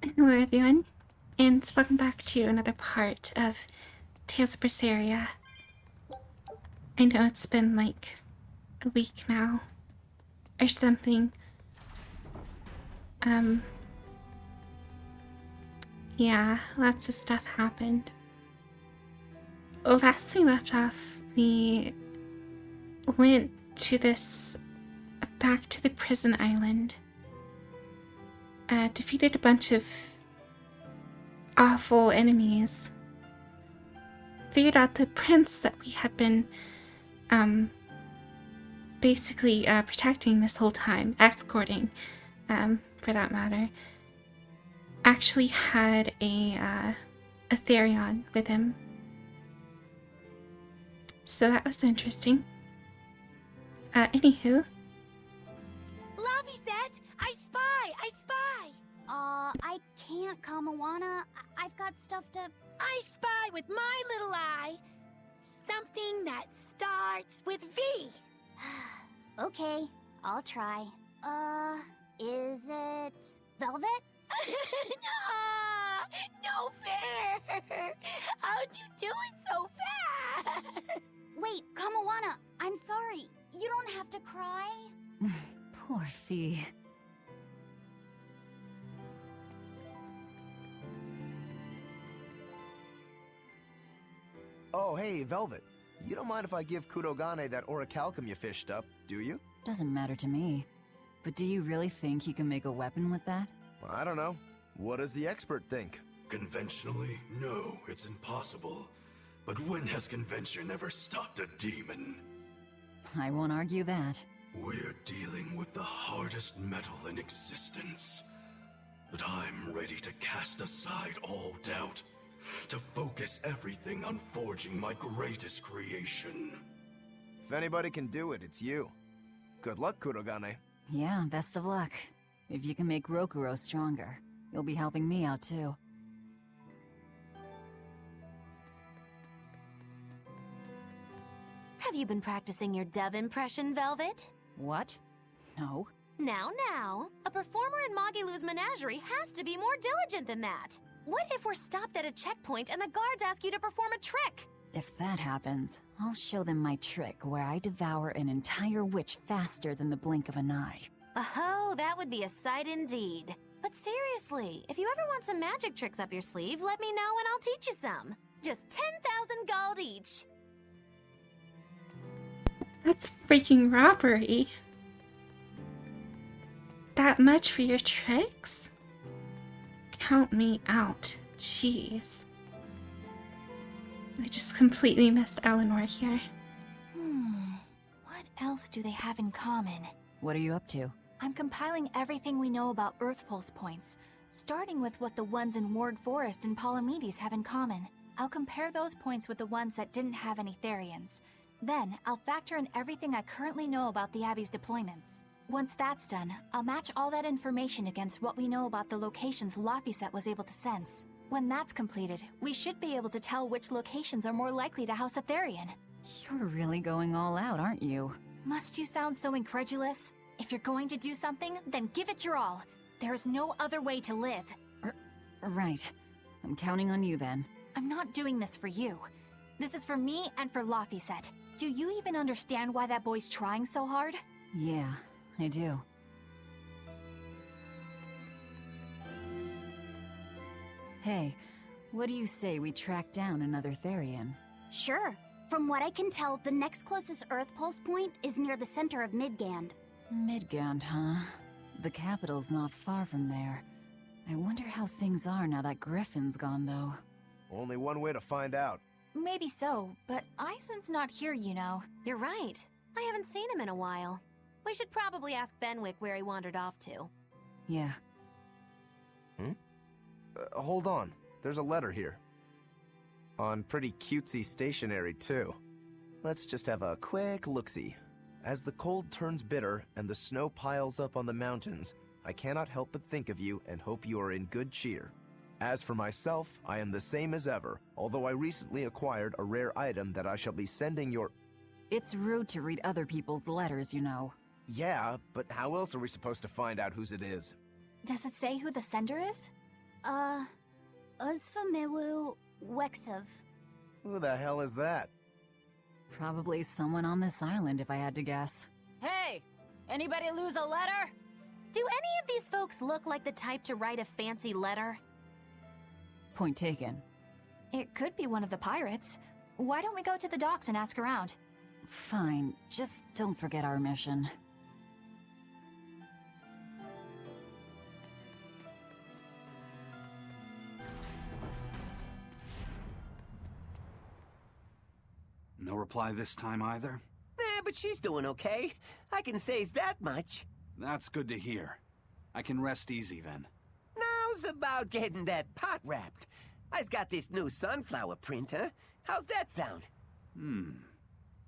Hello everyone, and welcome back to another part of Tales of Berseria. I know it's been like a week now, or something. Yeah, lots of stuff happened. Last we left off, we went to back to the prison island, defeated a bunch of awful enemies, figured out the prince that we had been, basically protecting this whole time, escorting, for that matter, actually had a Therion with him. So that was interesting. Anywho. Laviset! I spy! I can't, Kamawana. I've got stuff to... I spy with my little eye! Something that starts with V! Okay, I'll try. Is it... Velvet? No fair! How'd you do it so fast? Wait, Kamawana, I'm sorry. You don't have to cry. Poor Fee. Oh, hey, Velvet. You don't mind if I give Kurogane that orichalcum you fished up, do you? Doesn't matter to me. But do you really think you can make a weapon with that? I don't know. What does the expert think? Conventionally, no, it's impossible. But when has convention ever stopped a demon? I won't argue that. We're dealing with the hardest metal in existence. But I'm ready to cast aside all doubt, to focus everything on forging my greatest creation. If anybody can do it, it's you. Good luck, Kurogane. Yeah, best of luck. If you can make Rokuro stronger, you'll be helping me out too. Have you been practicing your dove impression, Velvet? What? No. Now, a performer in Magilu's menagerie has to be more diligent than that. What if we're stopped at a checkpoint and the guards ask you to perform a trick? If that happens, I'll show them my trick where I devour an entire witch faster than the blink of an eye. Oh, that would be a sight indeed. But seriously, if you ever want some magic tricks up your sleeve, let me know and I'll teach you some. Just 10,000 gold each. That's freaking robbery. That much for your tricks? Count me out. Jeez. I just completely missed Eleanor here. What else do they have in common? What are you up to? I'm compiling everything we know about Earth Pulse points, starting with what the ones in Ward Forest and Palamedes have in common. I'll compare those points with the ones that didn't have any Therians. Then, I'll factor in everything I currently know about the Abbey's deployments. Once that's done, I'll match all that information against what we know about the locations Laphicet was able to sense. When that's completed, we should be able to tell which locations are more likely to house a Therian. You're really going all out, aren't you? Must you sound so incredulous? If you're going to do something, then give it your all. There is no other way to live. Right. I'm counting on you then. I'm not doing this for you. This is for me and for Laphicet. Do you even understand why that boy's trying so hard? Yeah, I do. Hey, what do you say we track down another Therian? Sure. From what I can tell, the next closest Earth Pulse point is near the center of Midgand. Midgand, huh? The capital's not far from there. I wonder how things are now that Griffin's gone, though. Only one way to find out. Maybe so, but Eisen's not here, you know. You're right. I haven't seen him in a while. We should probably ask Benwick where he wandered off to. Yeah. Hold on. There's a letter here. On pretty cutesy stationery, too. Let's just have a quick look-see. As the cold turns bitter and the snow piles up on the mountains, I cannot help but think of you and hope you are in good cheer. As for myself, I am the same as ever, although I recently acquired a rare item that I shall be sending your... It's rude to read other people's letters, you know. Yeah, but how else are we supposed to find out whose it is? Does it say who the sender is? Uzfamiwu Wexov. Who the hell is that? Probably someone on this island, if I had to guess. Hey! Anybody lose a letter? Do any of these folks look like the type to write a fancy letter? Point taken. It could be one of the pirates. Why don't we go to the docks and ask around? Fine, just don't forget our mission. No reply this time either? But she's doing okay. I can say's that much. That's good to hear. I can rest easy then. Now's about getting that pot wrapped. I's got this new sunflower print, huh? How's that sound?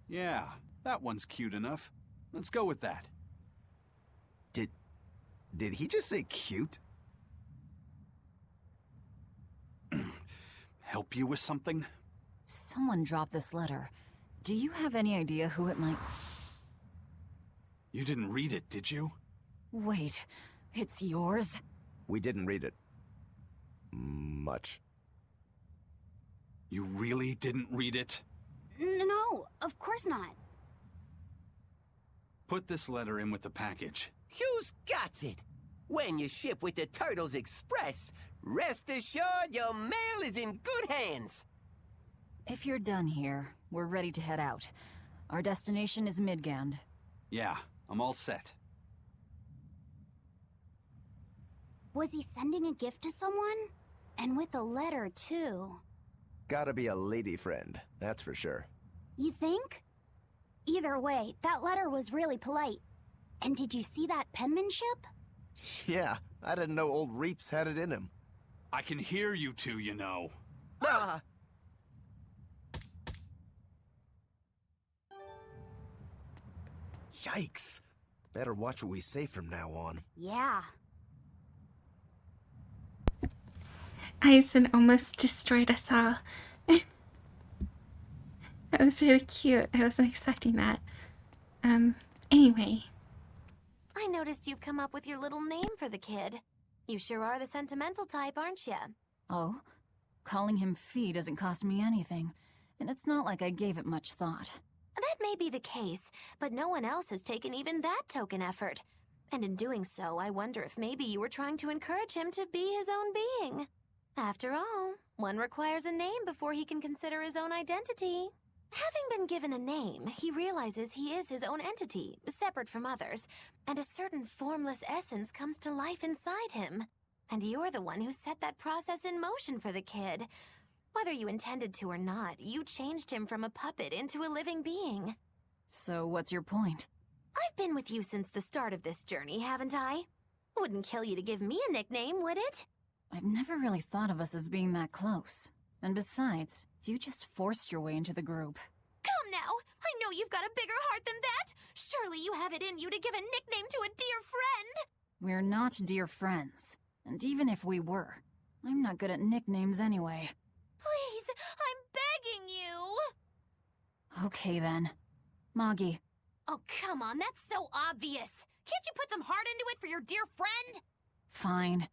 Yeah, that one's cute enough. Let's go with that. Did he just say cute? Help you with something? Someone dropped this letter. Do you have any idea who it might... You didn't read it, did you? Wait, it's yours? We didn't read it. Much. You really didn't read it? No, of course not. Put this letter in with the package. Who's got it? When you ship with the Turtles Express, rest assured your mail is in good hands. If you're done here, we're ready to head out. Our destination is Midgand. Yeah, I'm all set. Was he sending a gift to someone? And with a letter, too. Gotta be a lady friend, that's for sure. You think? Either way, that letter was really polite. And did you see that penmanship? Yeah, I didn't know old Reeps had it in him. I can hear you two, you know. Ah! Yikes. Better watch what we say from now on. Yeah. Aizen almost destroyed us all. That was really cute. I wasn't expecting that. Anyway. I noticed you've come up with your little name for the kid. You sure are the sentimental type, aren't you? Oh? Calling him Fee doesn't cost me anything, and it's not like I gave it much thought. That may be the case, but no one else has taken even that token effort. And in doing so, I wonder if maybe you were trying to encourage him to be his own being. After all, one requires a name before he can consider his own identity. Having been given a name, he realizes he is his own entity, separate from others, and a certain formless essence comes to life inside him. And you're the one who set that process in motion for the kid. Whether you intended to or not, you changed him from a puppet into a living being. So what's your point? I've been with you since the start of this journey, haven't I? Wouldn't kill you to give me a nickname, would it? I've never really thought of us as being that close. And besides, you just forced your way into the group. Come now! I know you've got a bigger heart than that! Surely you have it in you to give a nickname to a dear friend! We're not dear friends. And even if we were, I'm not good at nicknames anyway. Please, I'm begging you! Okay then. Moggy. Oh, come on, that's so obvious! Can't you put some heart into it for your dear friend? Fine.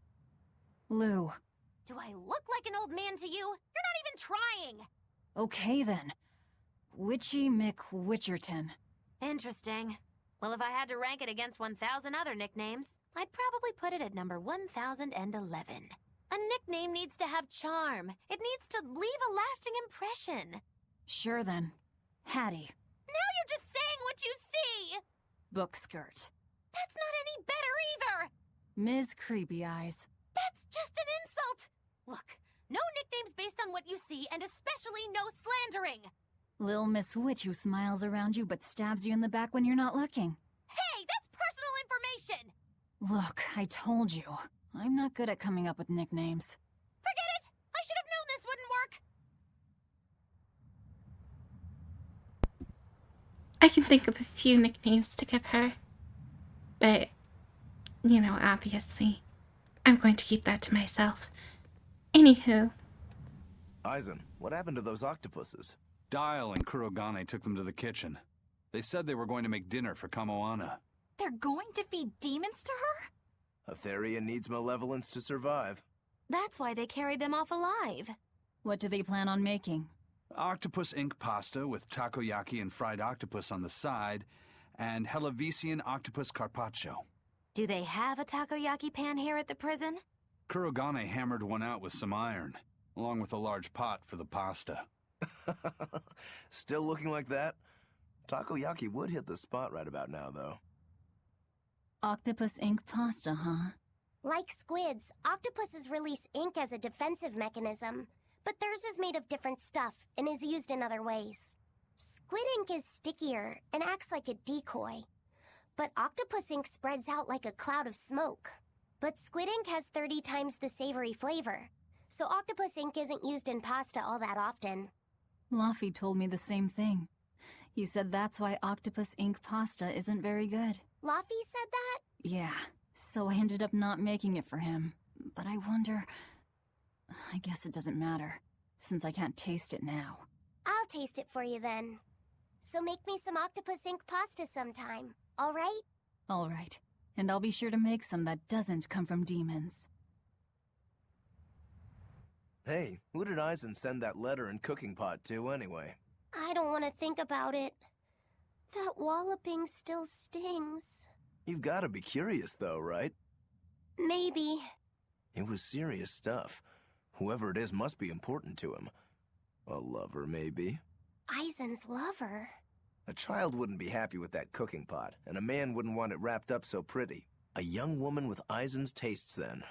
Lou. Do I look like an old man to you? You're not even trying! Okay then. Witchy McWitcherton. Interesting. Well, if I had to rank it against 1,000 other nicknames, I'd probably put it at number 1011. A nickname needs to have charm. It needs to leave a lasting impression. Sure then. Hattie. Now you're just saying what you see! Book skirt. That's not any better either! Ms. Creepy Eyes. That's just an insult! Look, no nicknames based on what you see, and especially no slandering! Lil Miss Witch who smiles around you but stabs you in the back when you're not looking. Hey, that's personal information! Look, I told you. I'm not good at coming up with nicknames. Forget it! I should have known this wouldn't work! I can think of a few nicknames to give her. But, you know, obviously, I'm going to keep that to myself. Anywho. Aizen, what happened to those octopuses? Dial and Kurogane took them to the kitchen. They said they were going to make dinner for Kamoana. They're going to feed demons to her? Etheria needs malevolence to survive. That's why they carried them off alive. What do they plan on making? Octopus ink pasta with takoyaki and fried octopus on the side, and Hellavisian octopus carpaccio. Do they have a takoyaki pan here at the prison? Kurogane hammered one out with some iron, along with a large pot for the pasta. Still looking like that? Takoyaki would hit the spot right about now, though. Octopus ink pasta, huh? Like squids, octopuses release ink as a defensive mechanism, but theirs is made of different stuff and is used in other ways. Squid ink is stickier and acts like a decoy, but octopus ink spreads out like a cloud of smoke. But squid ink has 30 times the savory flavor, so octopus ink isn't used in pasta all that often. Luffy told me the same thing. He said that's why octopus ink pasta isn't very good. Luffy said that? Yeah, so I ended up not making it for him. But I wonder... I guess it doesn't matter, since I can't taste it now. I'll taste it for you then. So make me some octopus ink pasta sometime, all right? All right, and I'll be sure to make some that doesn't come from demons. Hey, who did Aizen send that letter and cooking pot to, anyway? I don't want to think about it. That walloping still stings. You've got to be curious, though, right? Maybe. It was serious stuff. Whoever it is must be important to him. A lover, maybe. Aizen's lover. A child wouldn't be happy with that cooking pot, and a man wouldn't want it wrapped up so pretty. A young woman with Aizen's tastes, then.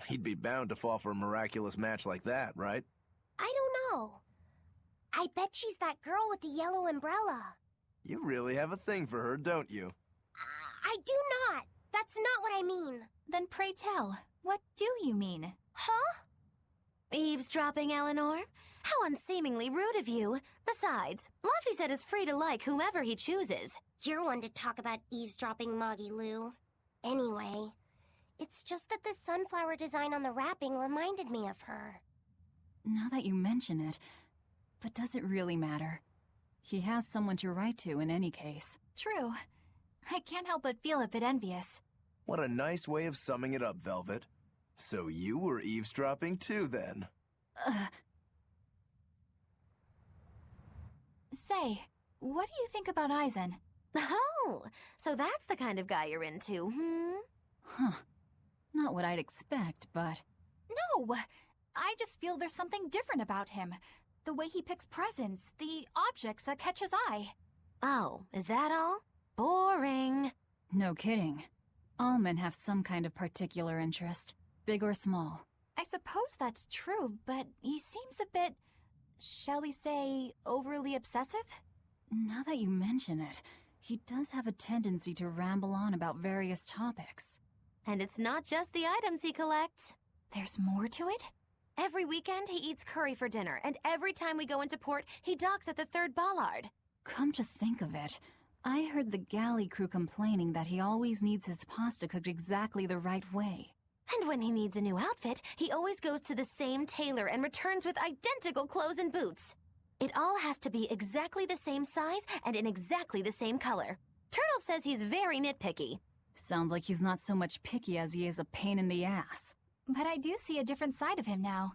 He'd be bound to fall for a miraculous match like that, right? I don't know. I bet she's that girl with the yellow umbrella. You really have a thing for her, don't you? I do not. That's not what I mean. Then pray tell, what do you mean? Huh? Eavesdropping, Eleanor? How unseemingly rude of you. Besides, Luffy said is free to like whomever he chooses. You're one to talk about eavesdropping, Moggy Lou. Anyway, it's just that the sunflower design on the wrapping reminded me of her. Now that you mention it, but does it really matter? He has someone to write to in any case. True. I can't help but feel a bit envious. What a nice way of summing it up, Velvet. So you were eavesdropping too, then? Say, what do you think about Aizen? Oh, so that's the kind of guy you're into, Huh. Not what I'd expect, but... No! I just feel there's something different about him. The way he picks presents, the objects that catch his eye. Oh, is that all? Boring. No kidding. All men have some kind of particular interest, big or small. I suppose that's true, but he seems a bit, shall we say, overly obsessive? Now that you mention it, he does have a tendency to ramble on about various topics. And it's not just the items he collects. There's more to it? Every weekend, he eats curry for dinner, and every time we go into port, he docks at the 3rd bollard. Come to think of it, I heard the galley crew complaining that he always needs his pasta cooked exactly the right way. And when he needs a new outfit, he always goes to the same tailor and returns with identical clothes and boots. It all has to be exactly the same size and in exactly the same color. Turtle says he's very nitpicky. Sounds like he's not so much picky as he is a pain in the ass. But I do see a different side of him now.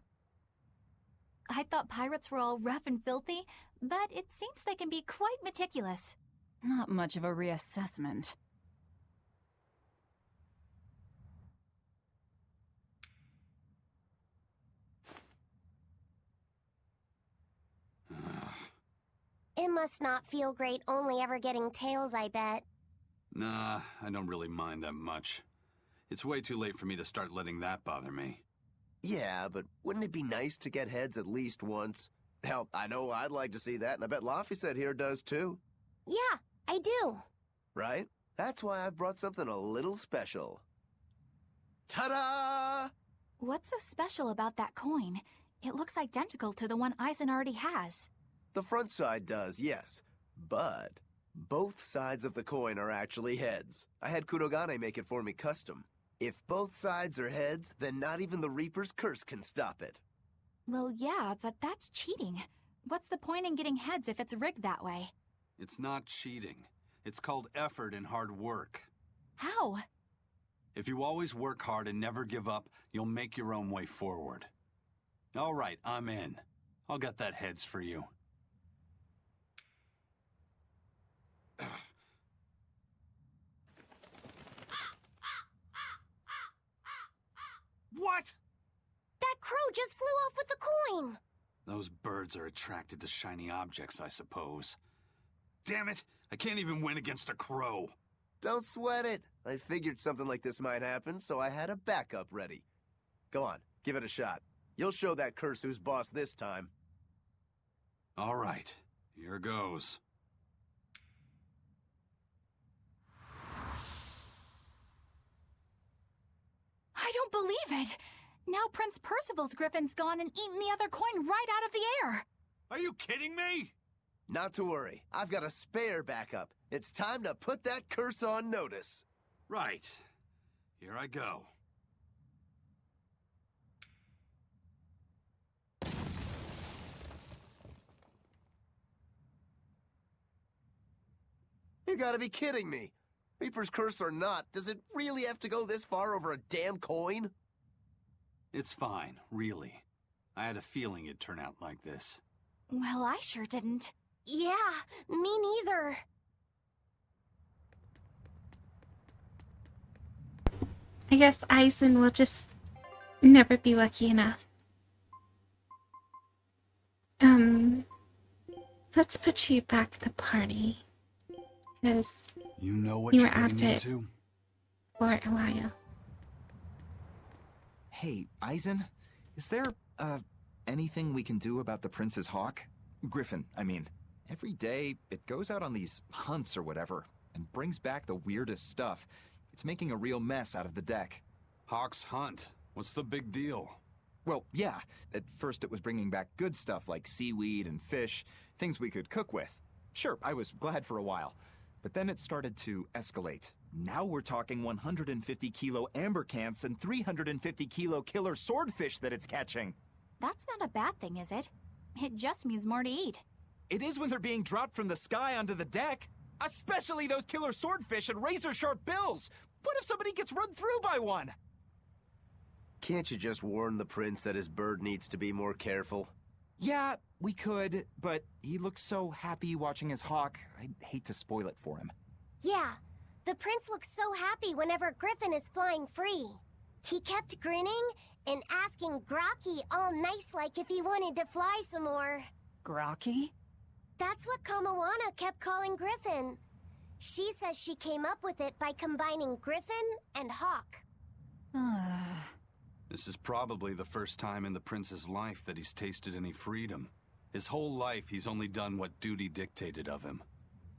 I thought pirates were all rough and filthy, but it seems they can be quite meticulous. Not much of a reassessment. It must not feel great only ever getting tails, I bet. Nah, I don't really mind that much. It's way too late for me to start letting that bother me. Yeah, but wouldn't it be nice to get heads at least once? Hell, I know I'd like to see that, and I bet Laphicet here does too. Yeah, I do. Right? That's why I've brought something a little special. Ta-da! What's so special about that coin? It looks identical to the one Aizen already has. The front side does, yes. But both sides of the coin are actually heads. I had Kurogane make it for me custom. If both sides are heads, then not even the Reaper's curse can stop it. Well, yeah, but that's cheating. What's the point in getting heads if it's rigged that way? It's not cheating. It's called effort and hard work. How? If you always work hard and never give up, you'll make your own way forward. All right, I'm in. I'll get that heads for you. What? That crow just flew off with the coin! Those birds are attracted to shiny objects, I suppose. Damn it! I can't even win against a crow. Don't sweat it. I figured something like this might happen, so I had a backup ready. Go on, give it a shot. You'll show that curse who's boss this time. All right, here goes. I don't believe it! Now Prince Percival's griffin's gone and eaten the other coin right out of the air! Are you kidding me? Not to worry, I've got a spare backup. It's time to put that curse on notice. Right. Here I go. You gotta be kidding me. Reaper's curse or not, does it really have to go this far over a damn coin? It's fine, really. I had a feeling it'd turn out like this. Well, I sure didn't. Yeah, me neither. I guess Eisen will just never be lucky enough. Let's put you back at the party. Because You know what you you're were out getting of it into? for a while. Hey, Eisen, is there, anything we can do about the prince's hawk? Griffin, I mean. Every day, it goes out on these hunts or whatever, and brings back the weirdest stuff. It's making a real mess out of the deck. Hawk's hunt. What's the big deal? Well, yeah, at first it was bringing back good stuff like seaweed and fish, things we could cook with. Sure, I was glad for a while. But then it started to escalate. Now we're talking 150 kilo ambercants and 350 kilo killer swordfish that it's catching. That's not a bad thing, is it? It just means more to eat. It is when they're being dropped from the sky onto the deck. Especially those killer swordfish and razor-sharp bills. What if somebody gets run through by one? Can't you just warn the prince that his bird needs to be more careful? Yeah, we could, but he looks so happy watching his hawk, I'd hate to spoil it for him. Yeah, the prince looks so happy whenever Griffin is flying free. He kept grinning and asking Grocky all nice-like if he wanted to fly some more. Grocky? That's what Kamawana kept calling Griffin. She says she came up with it by combining Griffin and Hawk. This is probably the first time in the prince's life that he's tasted any freedom. His whole life, he's only done what duty dictated of him.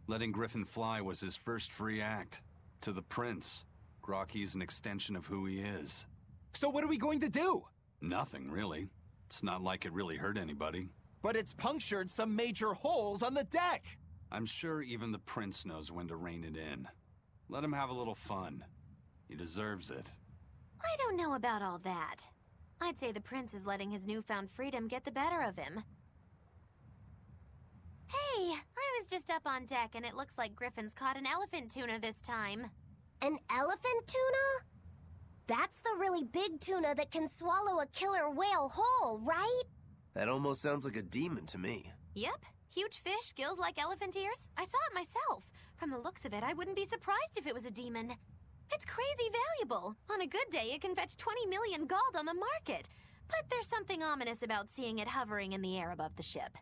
Letting Griffin fly was his first free act. To the prince, Grocky is an extension of who he is. So what are we going to do? Nothing, really. It's not like it really hurt anybody. But it's punctured some major holes on the deck. I'm sure even the prince knows when to rein it in. Let him have a little fun. He deserves it. I don't know about all that. I'd say the prince is letting his newfound freedom get the better of him. Hey, I was just up on deck and it looks like Griffin's caught an elephant tuna this time. An elephant tuna? That's the really big tuna that can swallow a killer whale whole, right? That almost sounds like a demon to me. Yep, huge fish, gills like elephant ears. I saw it myself. From the looks of it, I wouldn't be surprised if it was a demon. It's crazy valuable. On a good day, it can fetch 20 million gold on the market. But there's something ominous about seeing it hovering in the air above the ship.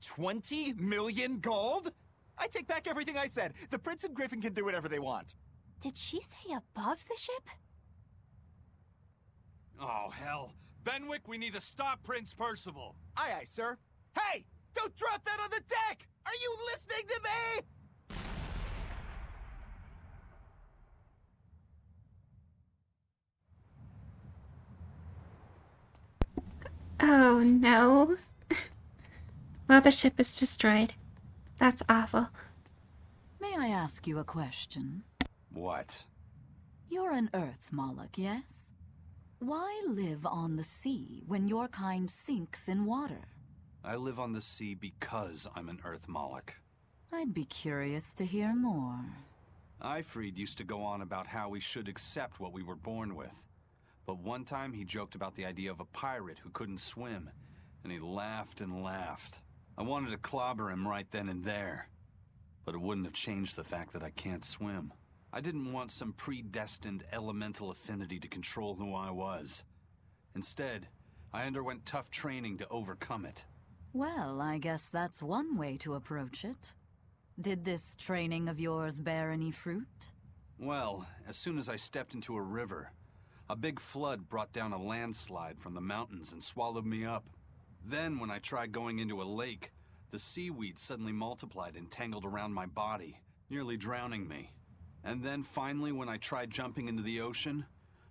20 million gold? I take back everything I said. The prince and Griffin can do whatever they want. Did she say above the ship? Oh, hell. Benwick, we need to stop Prince Percival. Aye, aye, sir. Hey! Don't drop that on the deck! Are you listening to me? Oh no. Well, the ship is destroyed. That's awful. May I ask you a question? What? You're an Earth Moloch, yes? Why live on the sea when your kind sinks in water? I live on the sea because I'm an Earth Moloch. I'd be curious to hear more. Ifrid used to go on about how we should accept what we were born with. But one time he joked about the idea of a pirate who couldn't swim, and he laughed and laughed. I wanted to clobber him right then and there, but it wouldn't have changed the fact that I can't swim. I didn't want some predestined elemental affinity to control who I was. Instead, I underwent tough training to overcome it. Well, I guess that's one way to approach it. Did this training of yours bear any fruit? Well, as soon as I stepped into a river, a big flood brought down a landslide from the mountains and swallowed me up. Then, when I tried going into a lake, the seaweed suddenly multiplied and tangled around my body, nearly drowning me. And then finally, when I tried jumping into the ocean,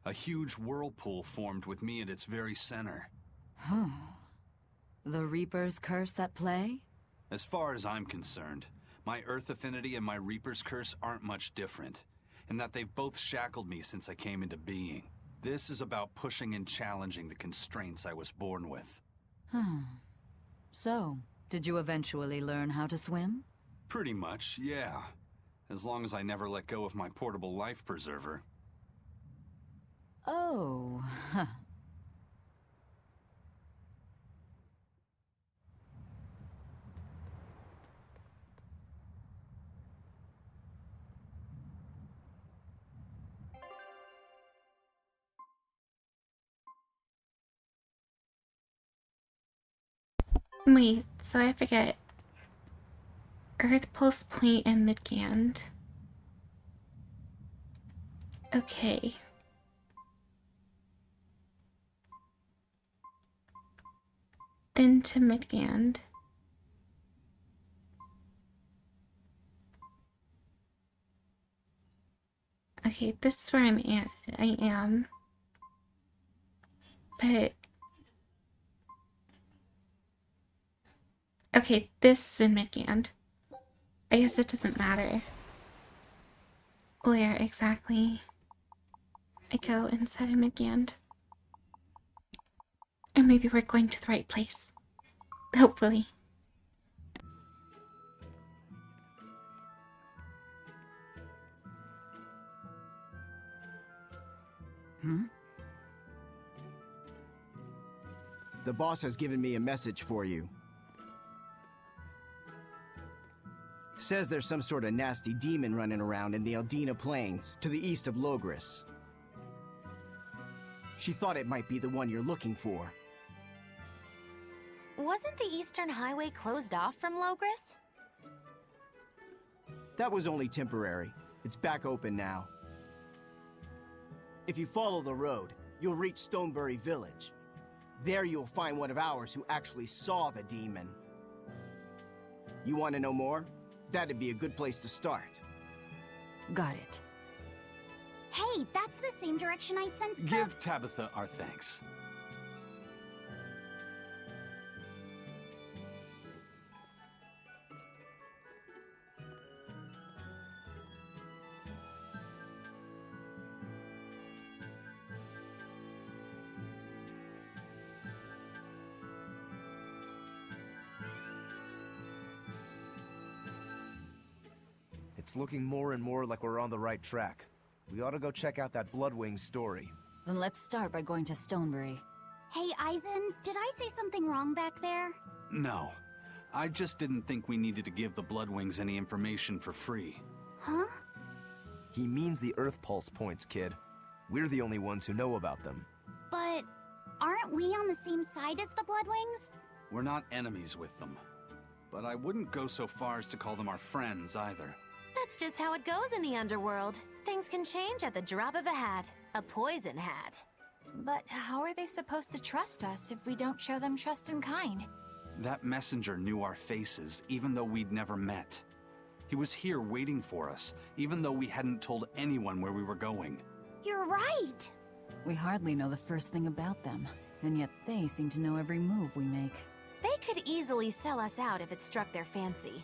a huge whirlpool formed with me at its very center. The Reaper's curse at play? As far as I'm concerned, my Earth affinity and my Reaper's curse aren't much different, in that they've both shackled me since I came into being. This is about pushing and challenging the constraints I was born with. So, did you eventually learn how to swim? Pretty much, yeah. As long as I never let go of my portable life preserver. Oh, Wait, so I forget. Earth Pulse Point and Midgand. Okay. Then to Midgand. Okay, this is where I am. But okay, this is in Midgand. I guess it doesn't matter where exactly I go inside of Midgand. Or maybe we're going to the right place. Hopefully. The boss has given me a message for you. Says there's some sort of nasty demon running around in the Eldina Plains, to the east of Logris. She thought it might be the one you're looking for. Wasn't the Eastern Highway closed off from Logris? That was only temporary. It's back open now. If you follow the road, you'll reach Stonebury Village. There you'll find one of ours who actually saw the demon. You want to know more? That'd be a good place to start. Got it. Hey, that's the same direction I sensed the... Give Tabitha our thanks. It's looking more and more like we're on the right track. We ought to go check out that Bloodwing story. Then let's start by going to Stonebury. Hey, Eisen, did I say something wrong back there? No. I just didn't think we needed to give the Bloodwings any information for free. Huh? He means the Earth Pulse points, kid. We're the only ones who know about them. But aren't we on the same side as the Bloodwings? We're not enemies with them. But I wouldn't go so far as to call them our friends either. That's just how it goes in the underworld. Things can change at the drop of a hat. A poison hat. But how are they supposed to trust us if we don't show them trust in kind? That messenger knew our faces, even though we'd never met. He was here waiting for us, even though we hadn't told anyone where we were going. You're right! We hardly know the first thing about them, and yet they seem to know every move we make. They could easily sell us out if it struck their fancy.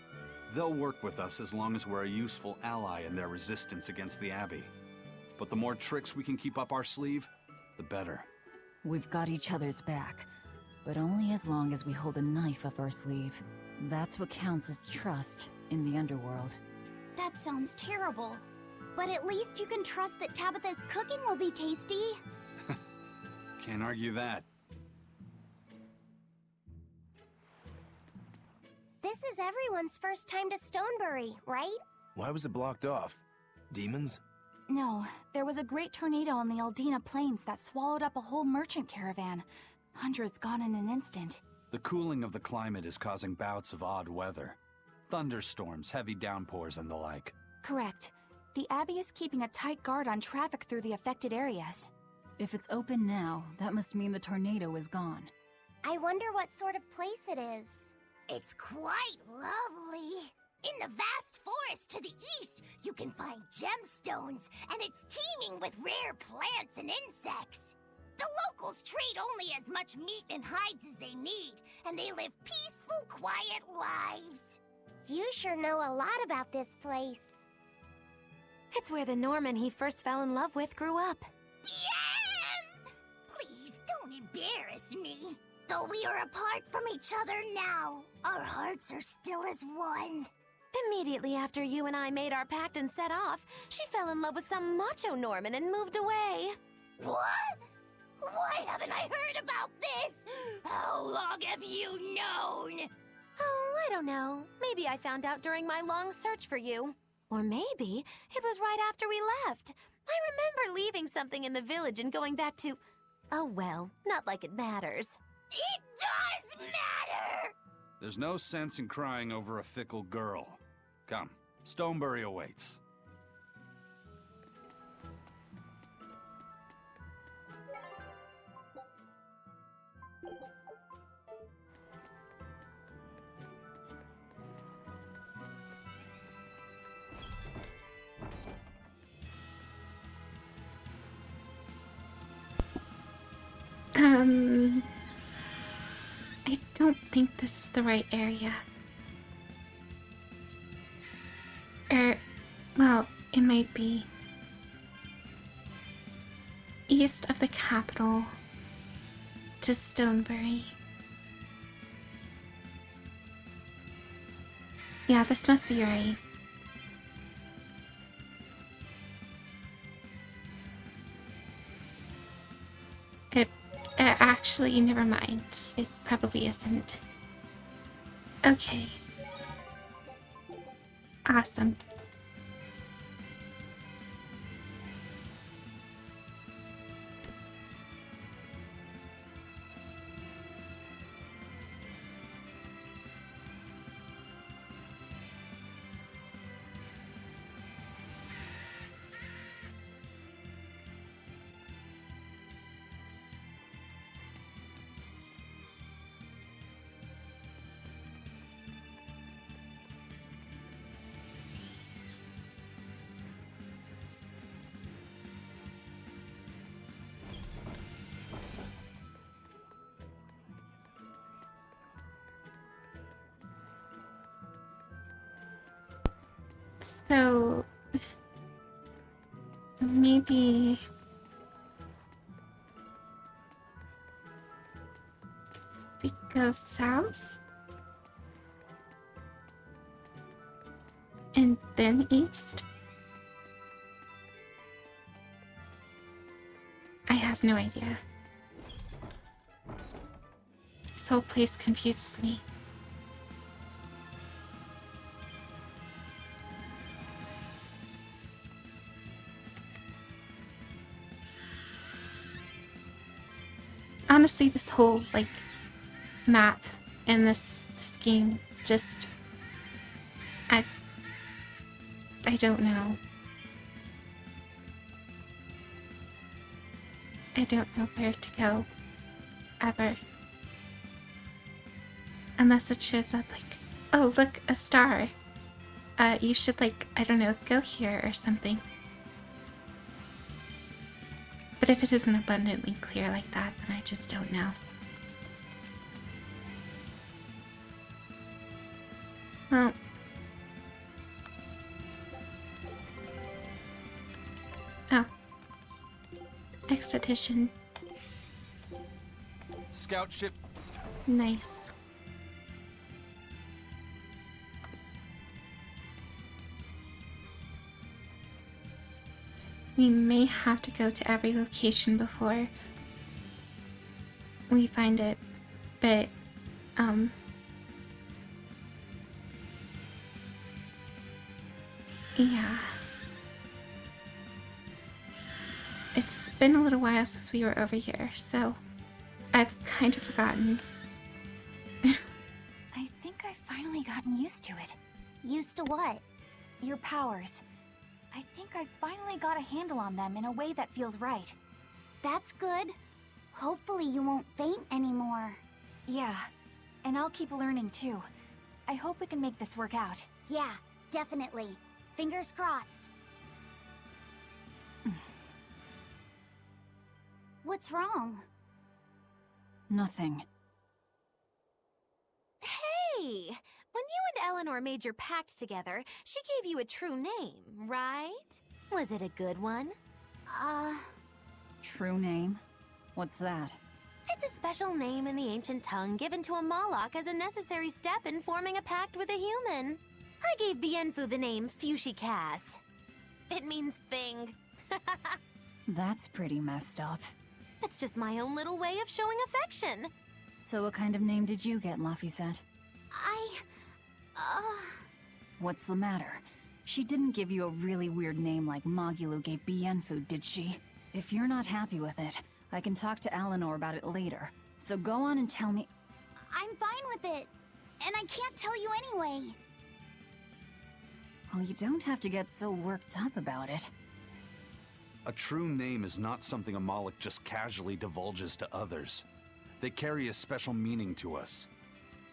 They'll work with us as long as we're a useful ally in their resistance against the Abbey. But the more tricks we can keep up our sleeve, the better. We've got each other's back, but only as long as we hold a knife up our sleeve. That's what counts as trust in the underworld. That sounds terrible. But at least you can trust that Tabitha's cooking will be tasty. Can't argue that. This is everyone's first time to Stonebury, right? Why was it blocked off? Demons? No, there was a great tornado on the Aldina Plains that swallowed up a whole merchant caravan. Hundreds gone in an instant. The cooling of the climate is causing bouts of odd weather. Thunderstorms, heavy downpours, and the like. Correct. The Abbey is keeping a tight guard on traffic through the affected areas. If it's open now, that must mean the tornado is gone. I wonder what sort of place it is. It's quite lovely. In the vast forest to the east, you can find gemstones, and it's teeming with rare plants and insects. The locals trade only as much meat and hides as they need, and they live peaceful, quiet lives. You sure know a lot about this place. It's where the Norman he first fell in love with grew up. Yeah! Please don't embarrass me. Though we are apart from each other now, our hearts are still as one. Immediately after you and I made our pact and set off, she fell in love with some macho Norman and moved away. What? Why haven't I heard about this? How long have you known? Oh, I don't know. Maybe I found out during my long search for you. Or maybe it was right after we left. I remember leaving something in the village and going back to... Oh well, not like it matters. It does matter! There's no sense in crying over a fickle girl. Come, Stonebury awaits. I don't think this is the right area. Well, it might be. East of the capital to Stonebury. Yeah, this must be right. Actually, never mind. It probably isn't. Okay. Awesome. So maybe we go south and then east. I have no idea. This whole place confuses me. Honestly, this whole, like, map and this game just... I don't know. I don't know where to go. Ever. Unless it shows up like, oh, look, a star. You should, like, I don't know, go here or something. But if it isn't abundantly clear like that, then I just don't know. Well. Oh. Expedition. Scout ship. Nice. we may have to go to every location before we find it, but, yeah. It's been a little while since we were over here, so I've kind of forgotten. I think I've finally gotten used to it. Used to what? Your powers. I think I finally got a handle on them in a way that feels right. That's good. Hopefully you won't faint anymore. Yeah, and I'll keep learning too. I hope we can make this work out. Yeah, definitely. Fingers crossed. What's wrong? Nothing. Hey! When you and Eleanor made your pact together, she gave you a true name, right? Was it a good one? True name? What's that? It's a special name in the ancient tongue given to a Moloch as a necessary step in forming a pact with a human. I gave Bienfu the name Fushicast. It means thing. That's pretty messed up. It's just my own little way of showing affection. So what kind of name did you get, Laphicet? What's the matter? She didn't give you a really weird name like Magulu gave Bienfu, did she? If you're not happy with it, I can talk to Eleanor about it later. So go on and tell me— I'm fine with it. And I can't tell you anyway. Well, you don't have to get so worked up about it. A true name is not something a Moloch just casually divulges to others. They carry a special meaning to us.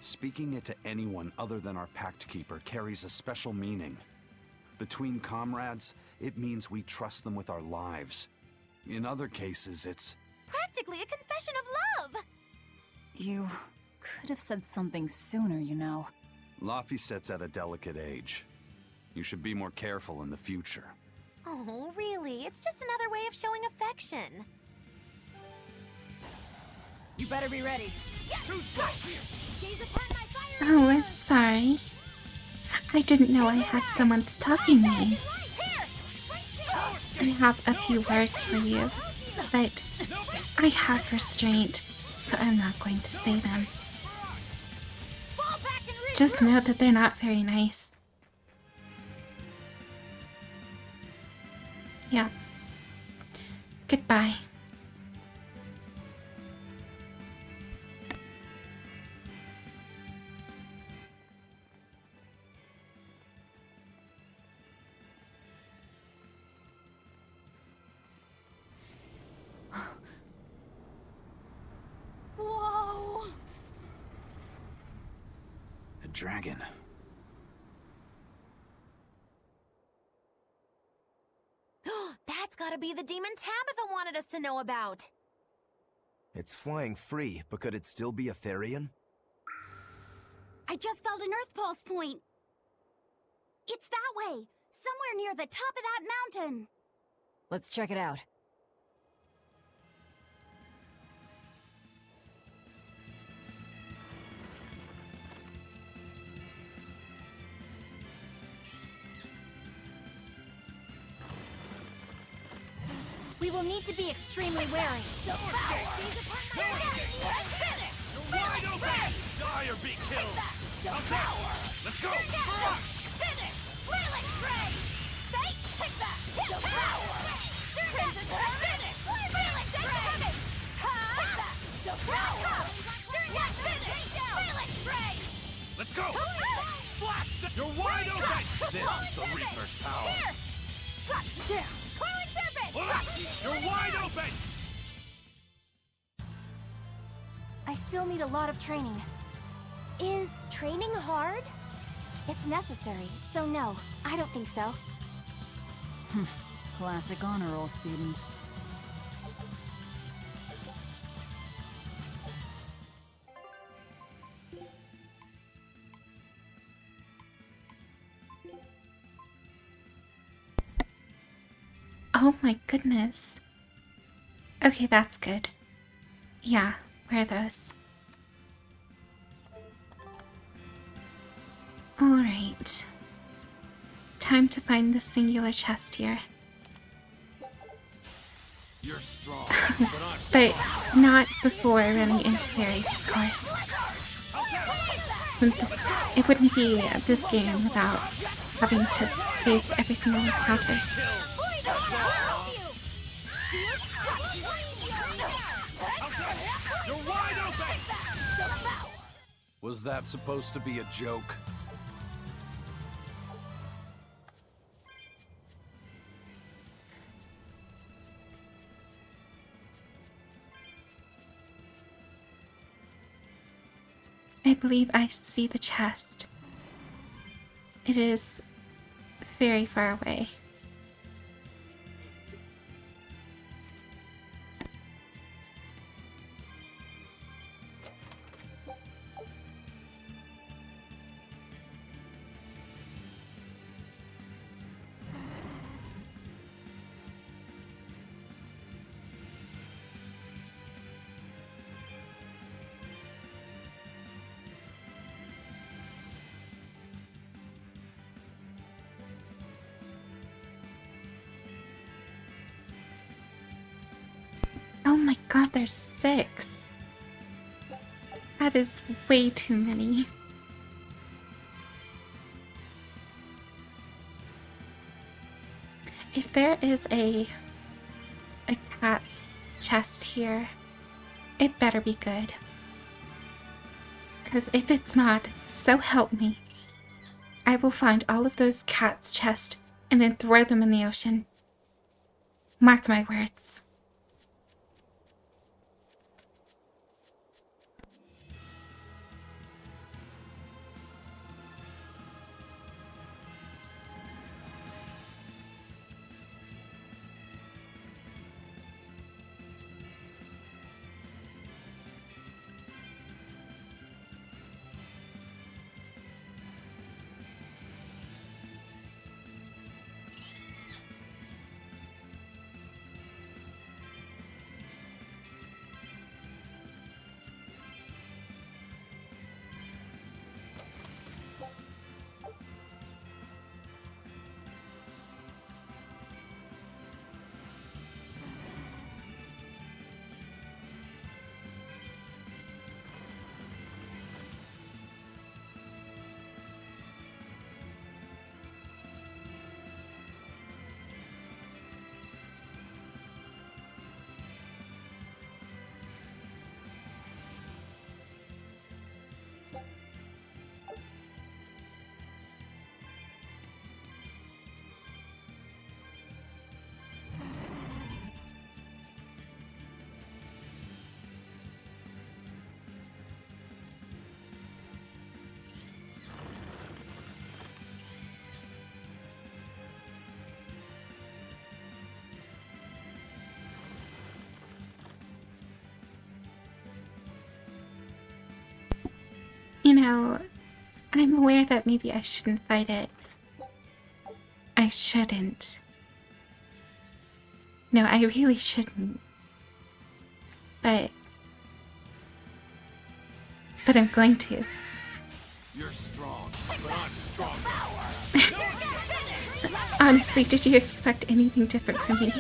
Speaking it to anyone other than our Pact Keeper carries a special meaning. Between comrades, it means we trust them with our lives. In other cases, it's Practically a confession of love! You could have said something sooner, you know. Laphicet's at a delicate age. You should be more careful in the future. Oh, really? It's just another way of showing affection. You better be ready. Oh, I'm sorry. I didn't know I had someone stalking me. I have a few words for you, but I have restraint, so I'm not going to say them. Just know that they're not very nice. Yeah. Goodbye. Whoa! A dragon. That's gotta be the demon Tabitha wanted us to know about. It's flying free, but could it still be a Therian? I just felt an Earth Pulse point. It's that way, somewhere near the top of that mountain. Let's check it out. We will need to be extremely wary. You're wide open! Die or be killed! Let's go! Finish! Lilith Ray! Fake! Take that! Devour! Crimson Finish! Lilith Ray! Take that! Devour! Finish! Lilith Ray! Let's go! Blast! You're wide open! This is the Reaper's power! Touch down! Coiling Serpent! You're wide open! I still need a lot of training. Is training hard? It's necessary, so no, I don't think so. Classic honor roll student. Oh my goodness. Okay, that's good. Yeah, where are those? Alright. Time to find the singular chest here. You're strong, but not before running into fairies, of course. It wouldn't be this game without having to face every single encounter. Was that supposed to be a joke? I believe I see the chest. It is very far away. Oh my god, there's 6. That is way too many. If there is a cat's chest here, it better be good. Because if it's not, so help me, I will find all of those cats' chests and then throw them in the ocean. Mark my words. You know, I'm aware that maybe I shouldn't fight it. I shouldn't. No, I really shouldn't. But I'm going to. You're strong, but I'm stronger. Honestly, did you expect anything different from me?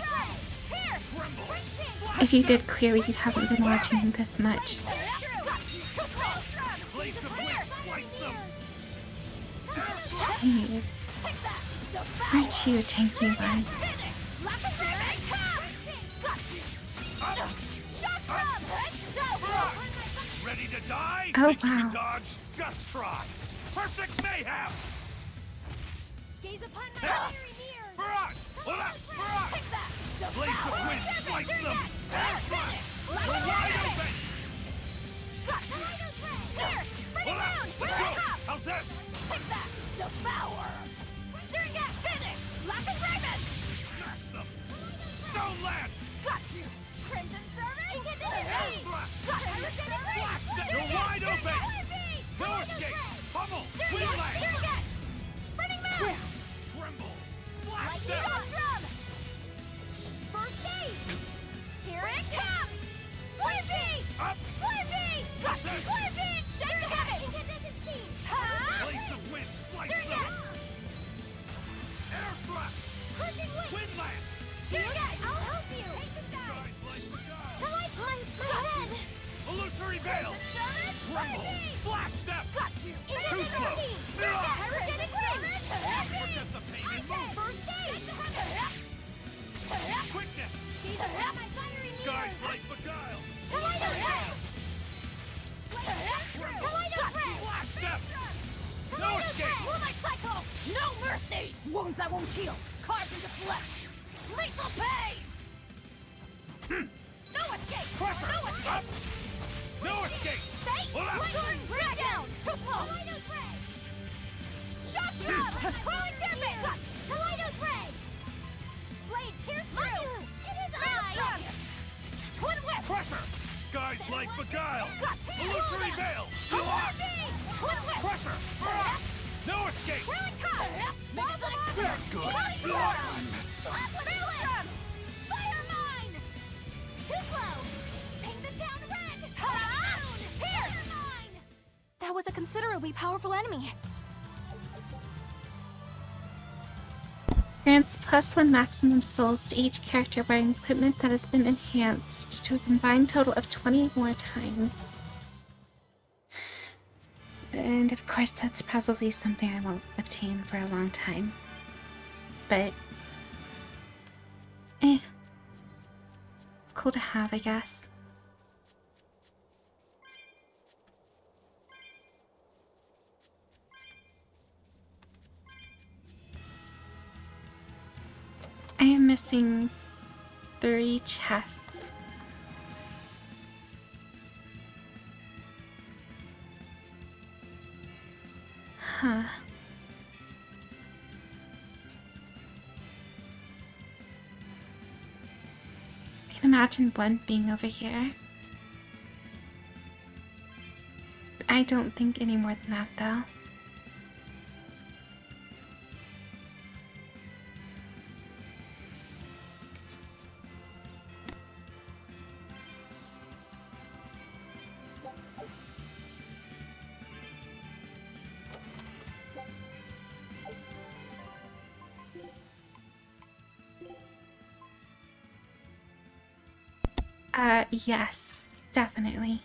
If you did, clearly you haven't been watching this much. Jeez. Aren't you a tanky one? Ready to die? Oh, wow. Dodge, just try. Perfect mayhem! Gaze upon my fiery mirrors. Barrage! Barrage! Blades of wind, slice them! We're wide open! Let's go! How's this? Take that! Devour! Surya, finish! Lock and Raven! Smash them! Stone Lance! Got you! Crimson Servant! Got you! Blast them! You're wide open! No escape! Bubble! Wind Lance! Running Man! Tremble! Blast them! Shock Drum! First aid! Here it comes! Flare Beast! Up! Flare Beast! Got you! Flare Beast! Shake the heavy! Blades of wind, slice them! Air thrust! Crushing Wind! Wind Lance! Surya, I'll help you! Take the sky! Tremble! Flash step! Got you! Too slow! Energetic ring! Forget the pain and move! First aid! Quickness! My fiery Sky's light beguile! Kaleido ray! Flash step! No escape! Moonlight cycle! No mercy! Wounds that won't heal, carved into flesh. Lethal pain! No escape! Crusher! No escape! Up! No escape! Fate! Left! Lightning! Bring down! Too slow! Kaleido's ray! Shock drop! Crawling damage! Kaleido's ray! Blade pierce through! It is I! Twin whip! Crusher! Sky's light beguile! Got Illusory veil! Lock! Twin whip! Crusher! No escape! Rolling top! They're good. I messed up. Maelstrom! Fire mine! Too slow! Paint the town red! Pierce! Mine! That was a considerably powerful enemy. Grants +1 maximum souls to each character wearing equipment that has been enhanced to a combined total of 20 more times. And of course that's probably something I won't obtain for a long time. But it's cool to have, I guess. I am missing 3 chests. Huh. I can imagine one being over here. I don't think any more than that, though. Yes, definitely.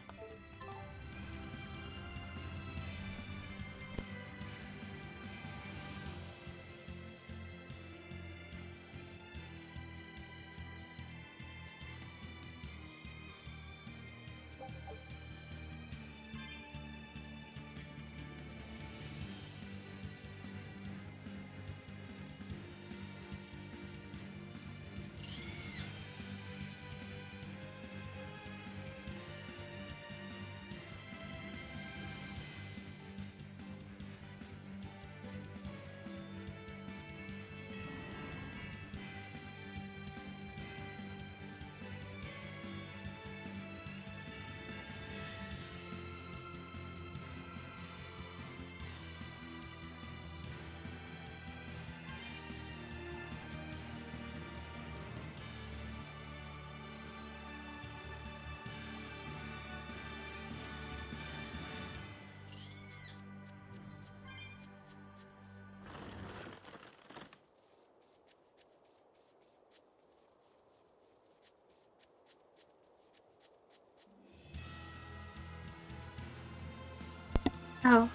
Oh,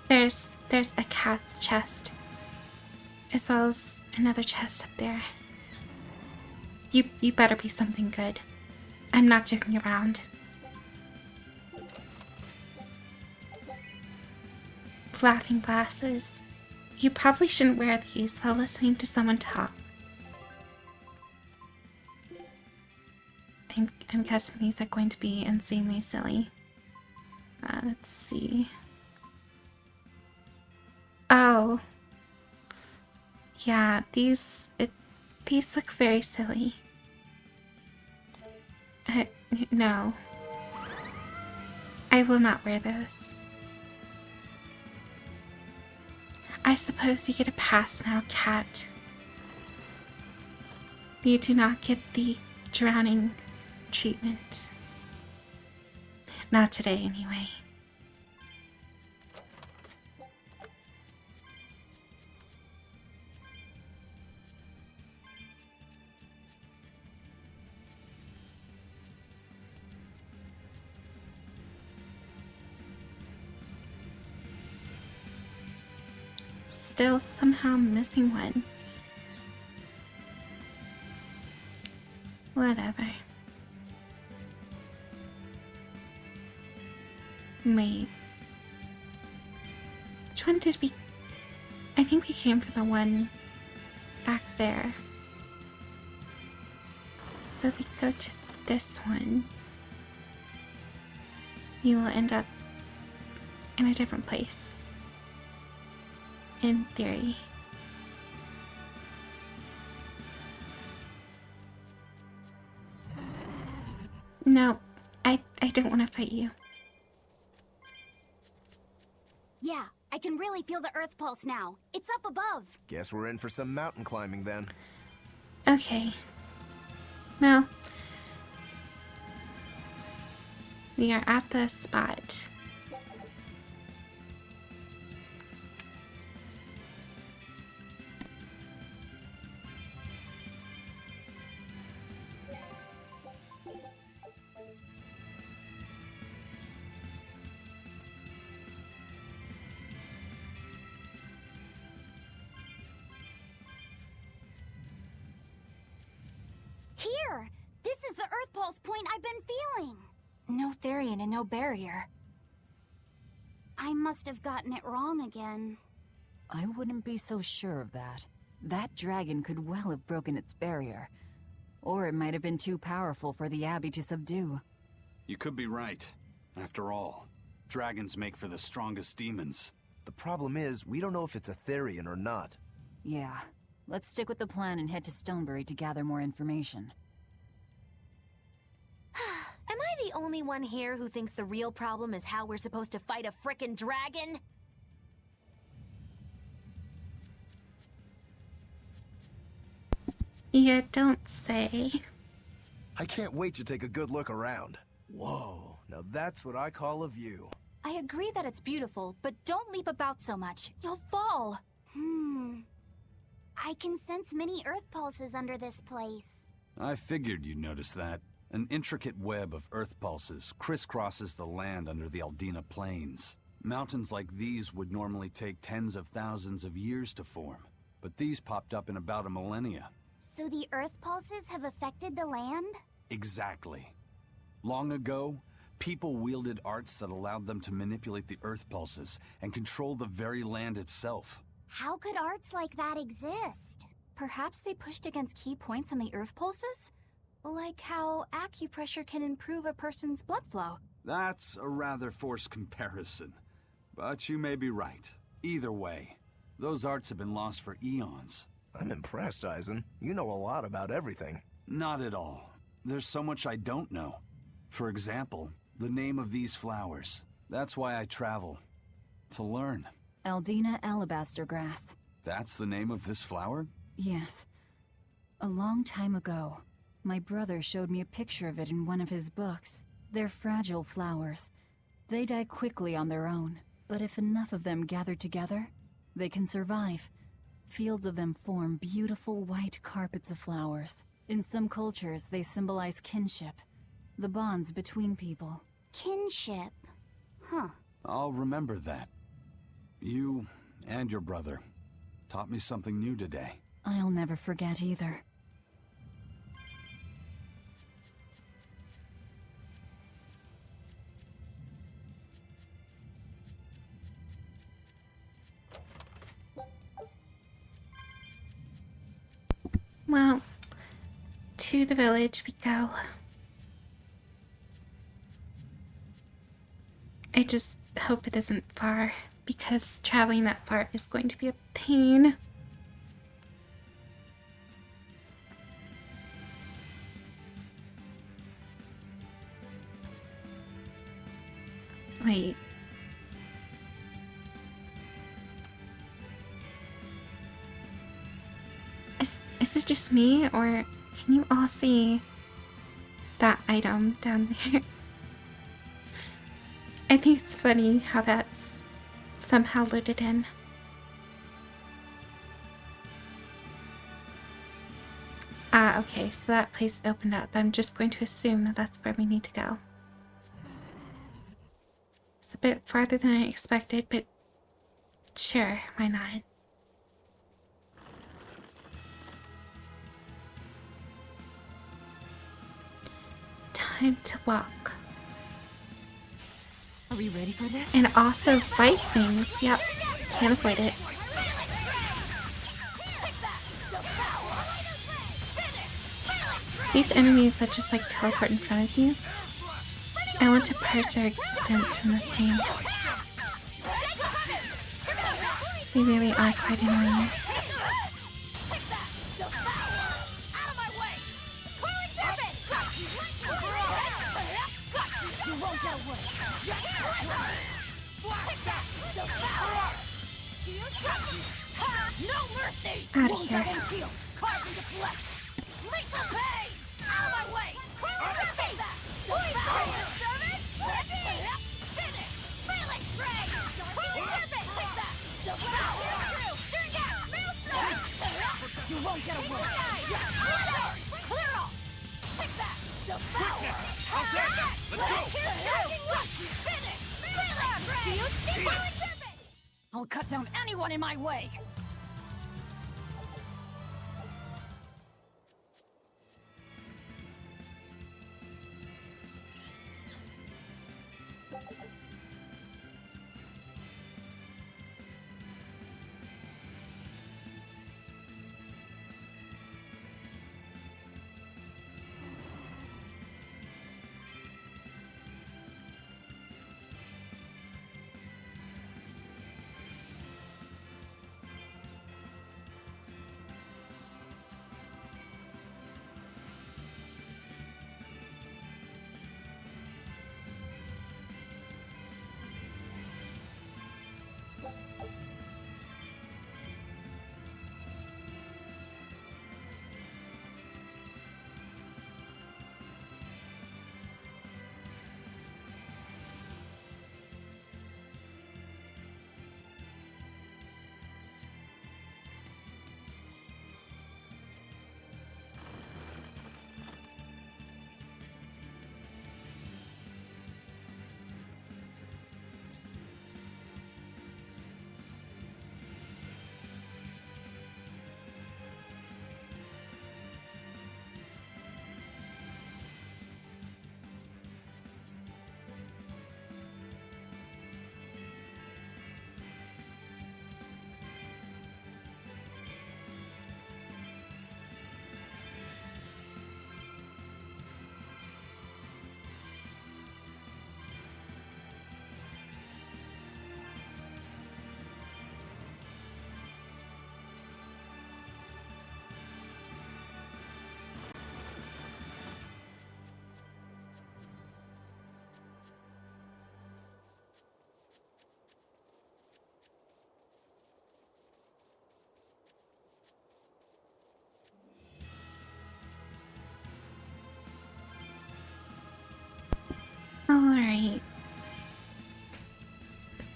there's a cat's chest, as well as another chest up there. You better be something good. I'm not joking around. Laughing glasses. You probably shouldn't wear these while listening to someone talk. I'm guessing these are going to be insanely silly. Let's see. Oh. Yeah, these look very silly. No. I will not wear those. I suppose you get a pass now, cat. You do not get the drowning treatment. Not today, anyway. Still somehow missing one. Whatever. Wait. Which one did we... I think we came for the one back there. So if we go to this one, you will end up in a different place. In theory. No, I don't want to fight you. Yeah, I can really feel the Earth pulse now. It's up above. Guess we're in for some mountain climbing then. Okay. Well, we are at the spot. Here! This is the Earth pulse point I've been feeling. No Therian and no barrier. I must have gotten it wrong again. I wouldn't be so sure of that. That dragon could well have broken its barrier. Or it might have been too powerful for the Abbey to subdue. You could be right. After all, dragons make for the strongest demons. The problem is, we don't know if it's a Therian or not. Yeah. Let's stick with the plan and head to Stonebury to gather more information. Am I the only one here who thinks the real problem is how we're supposed to fight a frickin' dragon? You don't say. I can't wait to take a good look around. Whoa, now that's what I call a view. I agree that it's beautiful, but don't leap about so much. You'll fall. I can sense many Earth pulses under this place. I figured you'd notice that. An intricate web of earth pulses crisscrosses the land under the Aldina Plains. Mountains like these would normally take tens of thousands of years to form, but these popped up in about a millennia. So the Earth pulses have affected the land? Exactly. Long ago, people wielded arts that allowed them to manipulate the earth pulses and control the very land itself. How could arts like that exist? Perhaps they pushed against key points on the Earth pulses? Like how acupressure can improve a person's blood flow. That's a rather forced comparison, but you may be right. Either way, those arts have been lost for eons. I'm impressed, Eisen. You know a lot about everything. Not at all. There's so much I don't know. For example, the name of these flowers. That's why I travel. To learn. Aldina alabaster grass. That's the name of this flower? Yes. A long time ago, my brother showed me a picture of it in one of his books. They're fragile flowers. They die quickly on their own, but if enough of them gather together, they can survive. Fields of them form beautiful white carpets of flowers. In some cultures, they symbolize kinship, the bonds between people. Kinship. Huh. I'll remember that. You and your brother taught me something new today. I'll never forget either. Well, to the village we go. I just hope it isn't far, because traveling that far is going to be a pain. Wait. Is this just me, or can you all see that item down there? I think it's funny how that's somehow loaded in. Okay, so that place opened up. I'm just going to assume that that's where we need to go. It's a bit farther than I expected, but sure, why not? time to walk. Are we ready for this? And also fight things. Yep, can't avoid it. These enemies that just like teleport in front of you, I want to purge their existence from this game. They really are quite annoying. Out of here. You won't get away. Clear it all. Take that. Devour. How's that? Let's go. Finish. I'll cut down anyone in my way. Alright.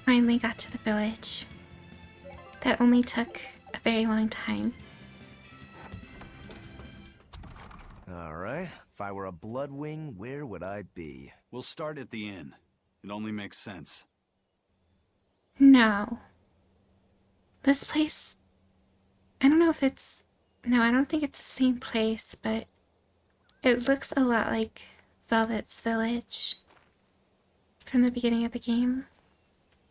Finally got to the village. That only took a very long time. Alright, if I were a Bloodwing, where would I be? We'll start at the inn. It only makes sense. No. This place... I don't know if it's... No, I don't think it's the same place, but it looks a lot like Velvet's village from the beginning of the game.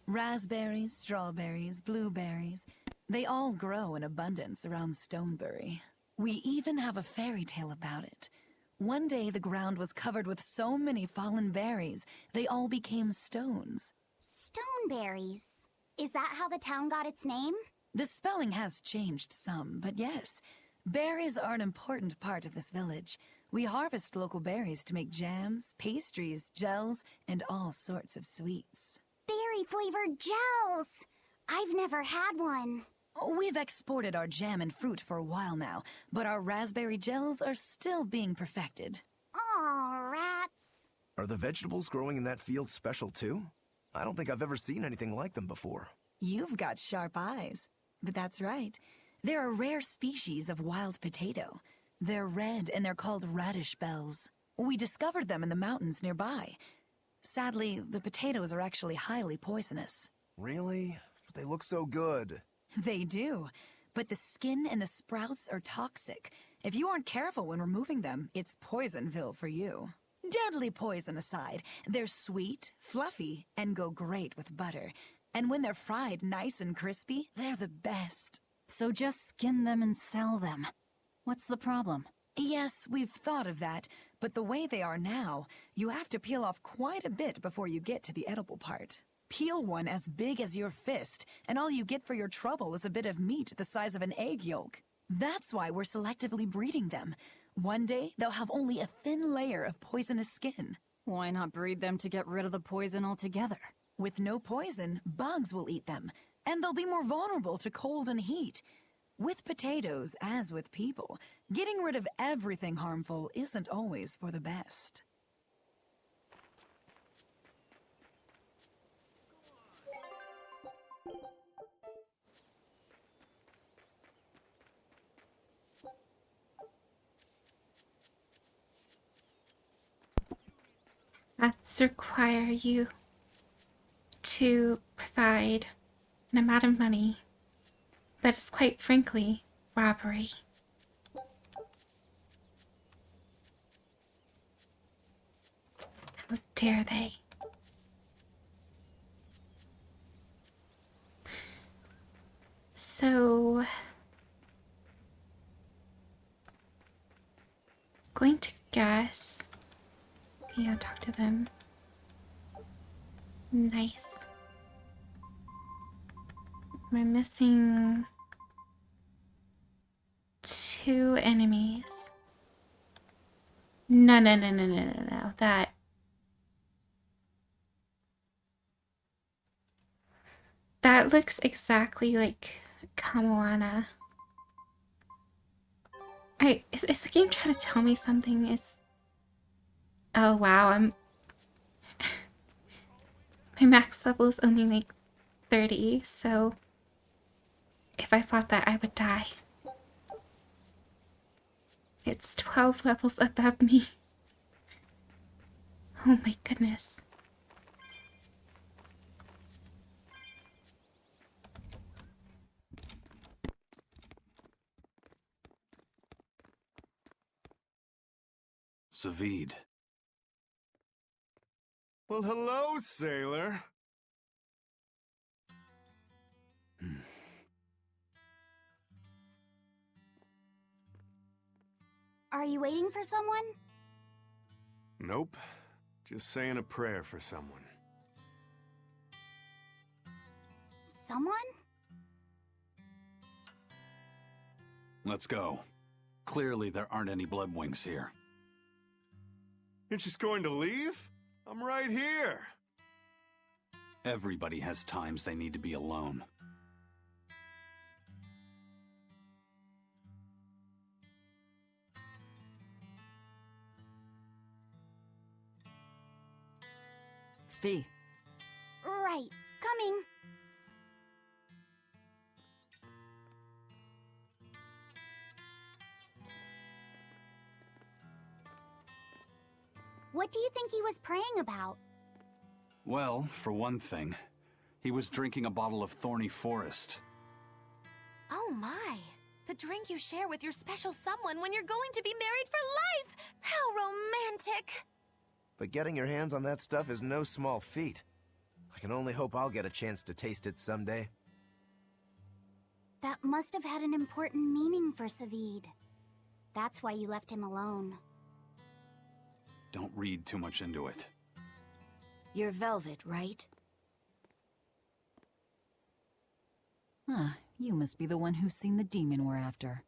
Raspberries, strawberries, blueberries. They all grow in abundance around Stonebury. We even have a fairy tale about it. One day the ground was covered with so many fallen berries, they all became stones. Stoneberries. Is that how the town got its name? The spelling has changed some, but yes. Berries are an important part of this village. We harvest local berries to make jams, pastries, gels, and all sorts of sweets. Berry-flavored gels! I've never had one. We've exported our jam and fruit for a while now, but our raspberry gels are still being perfected. Aw, rats. Are the vegetables growing in that field special too? I don't think I've ever seen anything like them before. You've got sharp eyes. But that's right. They're a rare species of wild potato. They're red and they're called radish bells. We discovered them in the mountains nearby. Sadly, the potatoes are actually highly poisonous. Really? But they look so good. They do. But the skin and the sprouts are toxic. If you aren't careful when removing them, it's Poisonville for you. Deadly poison aside, they're sweet, fluffy, and go great with butter. And when they're fried nice and crispy, they're the best. So just skin them and sell them. What's the problem? Yes, we've thought of that, but the way they are now, you have to peel off quite a bit before you get to the edible part. Peel one as big as your fist, and all you get for your trouble is a bit of meat the size of an egg yolk. That's why we're selectively breeding them. One day, they'll have only a thin layer of poisonous skin. Why not breed them to get rid of the poison altogether? With no poison, bugs will eat them, and they'll be more vulnerable to cold and heat. With potatoes, as with people, getting rid of everything harmful isn't always for the best. That's require you to provide an amount of money that is quite frankly robbery. How dare they? So, going to guess. Yeah, talk to them. Nice. We're missing 2 enemies. No. That looks exactly like Kamoana. Is the game trying to tell me something? Oh wow, my max level is only like 30, so if I fought that, I would die. It's 12 levels above me. Oh my goodness. Savid. Well, hello, sailor. Are you waiting for someone? Nope. Just saying a prayer for someone. Someone? Let's go. Clearly there aren't any Bloodwings here. You're just going to leave? I'm right here. Everybody has times they need to be alone. Fee. Right. Coming. What do you think he was praying about? Well, for one thing, he was drinking a bottle of Thorny Forest. Oh my. The drink you share with your special someone when you're going to be married for life! How romantic! But getting your hands on that stuff is no small feat. I can only hope I'll get a chance to taste it someday. That must have had an important meaning for Savid. That's why you left him alone. Don't read too much into it. You're Velvet, right? Huh, you must be the one who's seen the demon we're after.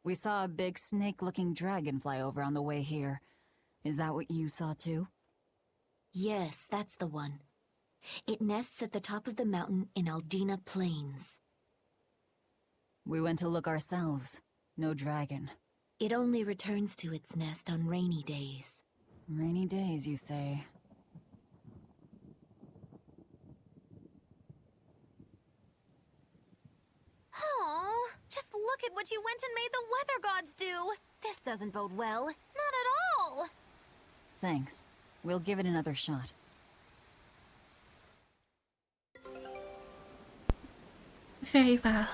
We saw a big snake-looking dragon fly over on the way here. Is that what you saw too? Yes, that's the one. It nests at the top of the mountain in Aldina Plains. We went to look ourselves. No dragon. It only returns to its nest on rainy days. Rainy days, you say? Oh, just look at what you went and made the weather gods do. This doesn't bode well. Not at all. Thanks. We'll give it another shot. Very well.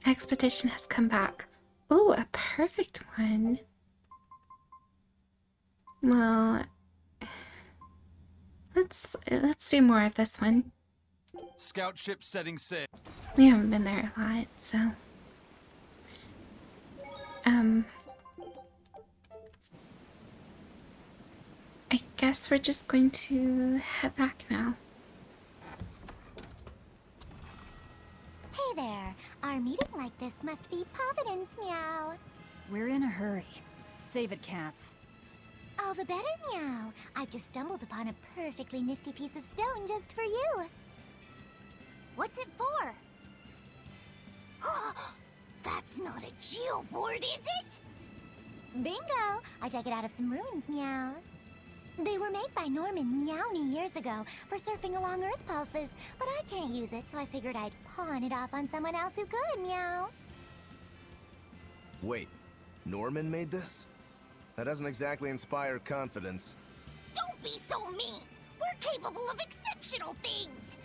Expedition has come back. Ooh, a perfect one. Well, let's do more of this one. Scout ship setting sail. We haven't been there a lot, so I guess we're just going to head back now. Hey there. Our meeting like this must be Providence, meow. We're in a hurry. Save it, cats. All the better, meow. I've just stumbled upon a perfectly nifty piece of stone just for you. What's it for? That's not a geoboard, is it? Bingo! I dug it out of some ruins, meow. They were made by Norman Meowny years ago for surfing along Earth pulses, but I can't use it, so I figured I'd pawn it off on someone else who could, meow. Wait, Norman made this? That doesn't exactly inspire confidence. Don't be so mean! We're capable of exceptional things!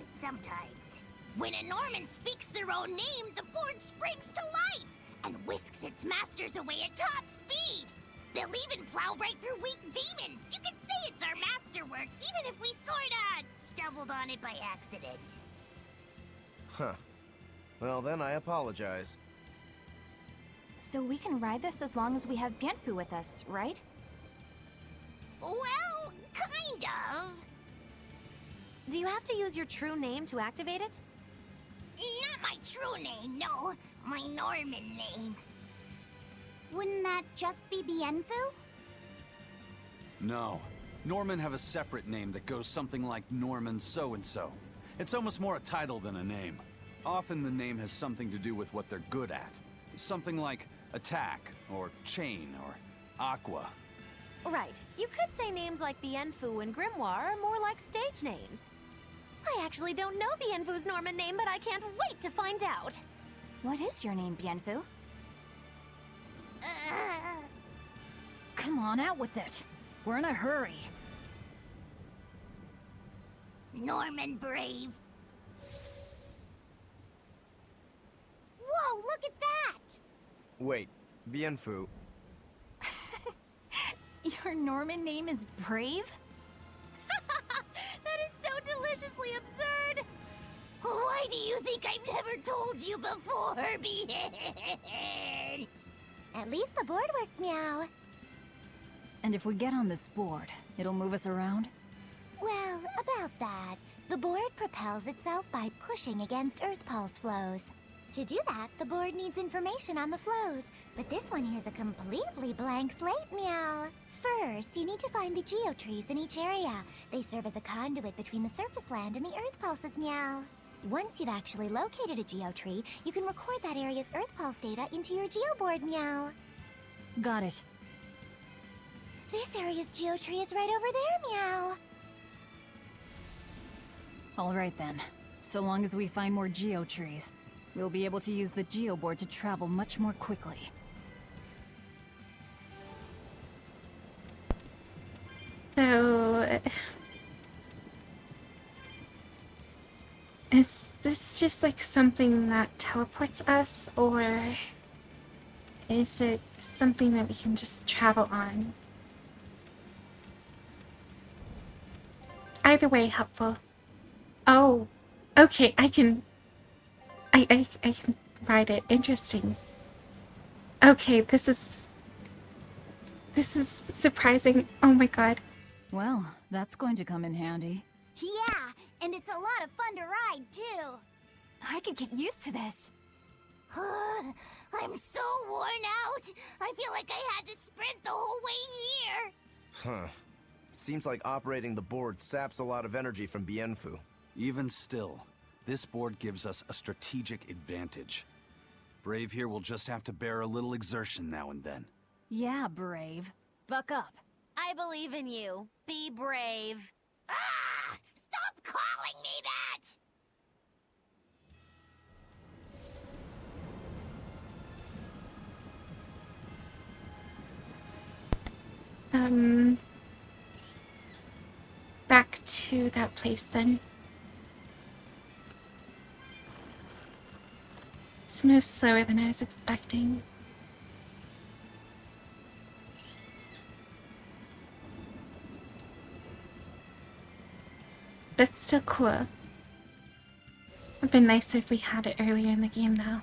Sometimes. When a Norman speaks their own name, the board springs to life and whisks its masters away at top speed. They'll even plow right through weak demons. You could say it's our masterwork, even if we sorta stumbled on it by accident. Huh. Well, then I apologize. So we can ride this as long as we have Bienfu with us, right? Well, kind of. Do you have to use your true name to activate it? Not my true name, no. My Norman name. Wouldn't that just be Bienfu? No. Norman have a separate name that goes something like Norman so-and-so. It's almost more a title than a name. Often the name has something to do with what they're good at. Something like attack, or chain, or aqua. Right. You could say names like Bienfu and Grimoire are more like stage names. I actually don't know Bienfu's Norman name, but I can't wait to find out. What is your name, Bienfu? Come on, out with it. We're in a hurry. Norman Brave. Whoa, look at that! Wait, Bienfu. Your Norman name is Brave? That is so deliciously absurd! Why do you think I've never told you before, Bien? At least the board works, meow. And if we get on this board, it'll move us around? Well, about that. The board propels itself by pushing against Earth pulse flows. To do that, the board needs information on the flows, but this one here's a completely blank slate, meow. First, you need to find the geotrees in each area. They serve as a conduit between the surface land and the Earth pulses, meow. Once you've actually located a geotree, you can record that area's Earth pulse data into your geoboard, meow. Got it. This area's geotree is right over there, meow. All right then. So long as we find more geotrees, we'll be able to use the geoboard to travel much more quickly. So, is this just like something that teleports us, or is it something that we can just travel on? Either way, helpful. Oh, okay, I can ride it. Interesting. Okay, this is surprising. Oh my god. Well, that's going to come in handy. Yeah, and it's a lot of fun to ride, too. I could get used to this. I'm so worn out. I feel like I had to sprint the whole way here. Huh. It seems like operating the board saps a lot of energy from Bienfu. Even still, this board gives us a strategic advantage. Brave here will just have to bear a little exertion now and then. Yeah, Brave. Buck up. I believe in you. Be brave. Ah! Stop calling me that! Back to that place then. This moves slower than I was expecting. But it's still cool. It'd been nicer if we had it earlier in the game, though.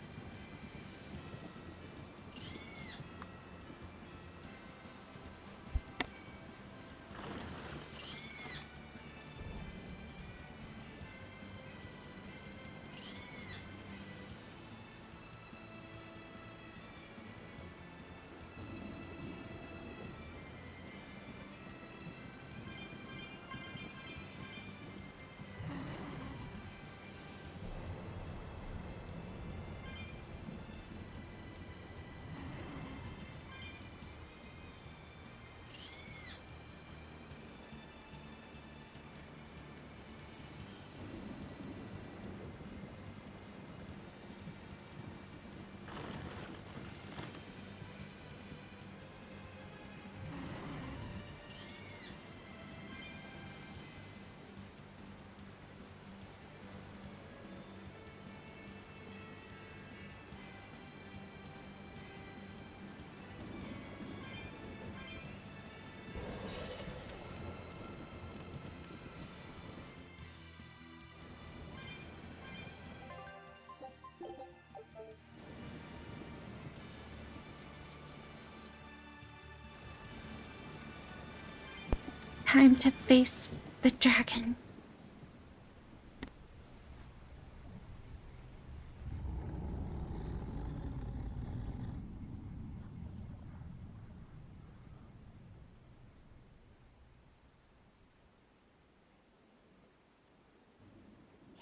Time to face the dragon.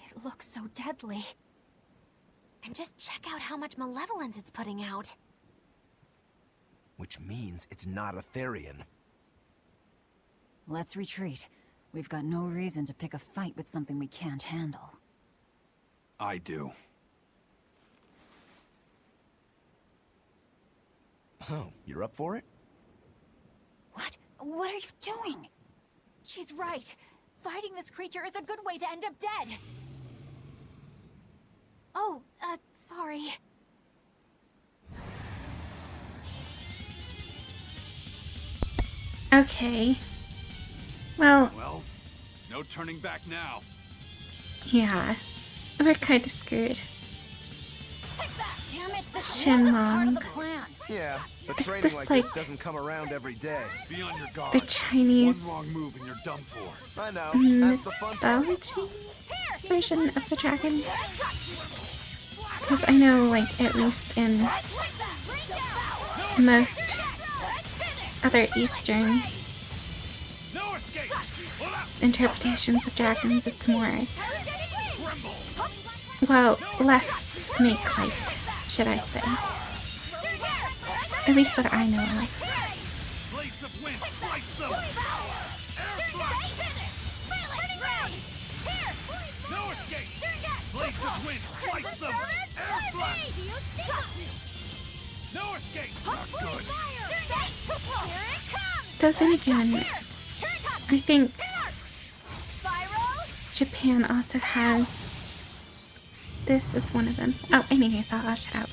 It looks so deadly. And just check out how much malevolence it's putting out. Which means it's not a Therian. Let's retreat. We've got no reason to pick a fight with something we can't handle. I do. Oh, you're up for it? What? What are you doing? She's right. Fighting this creature is a good way to end up dead. Oh, sorry. Okay. Well, no turning back now. yeah. We're kind of screwed. Damn it, this wasn't part of the Shenlong. plan. Yeah, but Is training this like like this doesn't come around every day. Be on your guard. the Chinese One wrong move and you're done for. I know. That's the fun part. mythology version of the dragon? Because I know, like, at least in most other Eastern interpretations of dragons, it's more, well, less snake-like, should I say. At least that I know of. Though then again, I think Japan also has this as one of them. Oh, anyways, I'll shut up.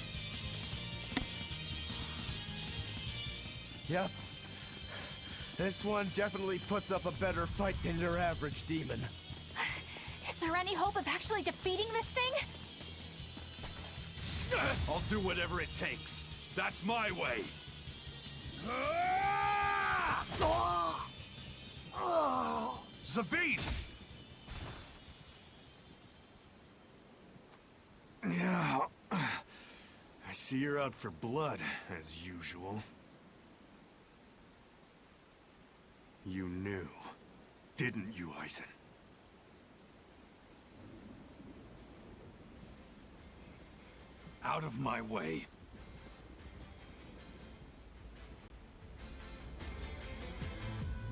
Yep. This one definitely puts up a better fight than your average demon. Is there any hope of actually defeating this thing? I'll do whatever it takes. That's my way. Zavid! Yeah. I see you're out for blood, as usual. You knew, didn't you, Eisen? Out of my way.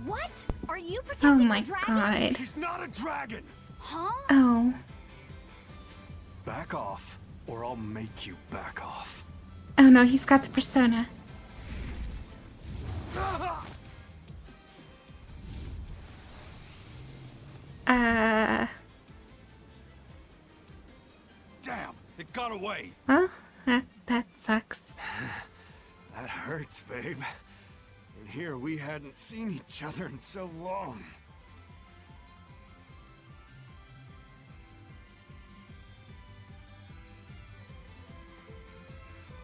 What? Are you Oh protecting my the dragon? god. She's not a dragon! Huh? Oh. Back off, or I'll make you back off. Oh no, he's got the persona. Damn, it got away. Well, that sucks. That hurts, babe. And here we hadn't seen each other in so long.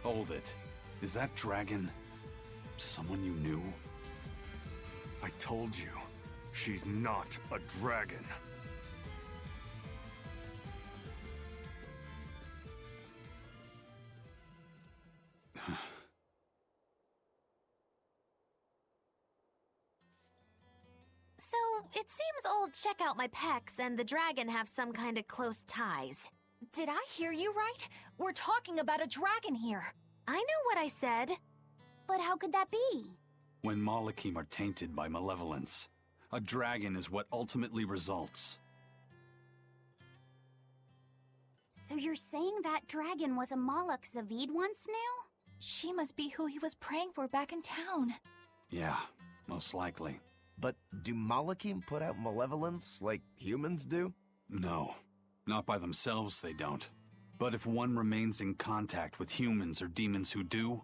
Hold it. Is that dragon someone you knew? I told you, she's not a dragon. So, it seems old Check Out My Pecs and the dragon have some kind of close ties. Did I hear you right? We're talking about a dragon here. I know what I said. But how could that be? When Malachim are tainted by malevolence, a dragon is what ultimately results. So you're saying that dragon was a Malak Zavid once now? She must be who he was praying for back in town. Yeah, most likely. But do Malachim put out malevolence like humans do? No, not by themselves they don't. But if one remains in contact with humans or demons who do,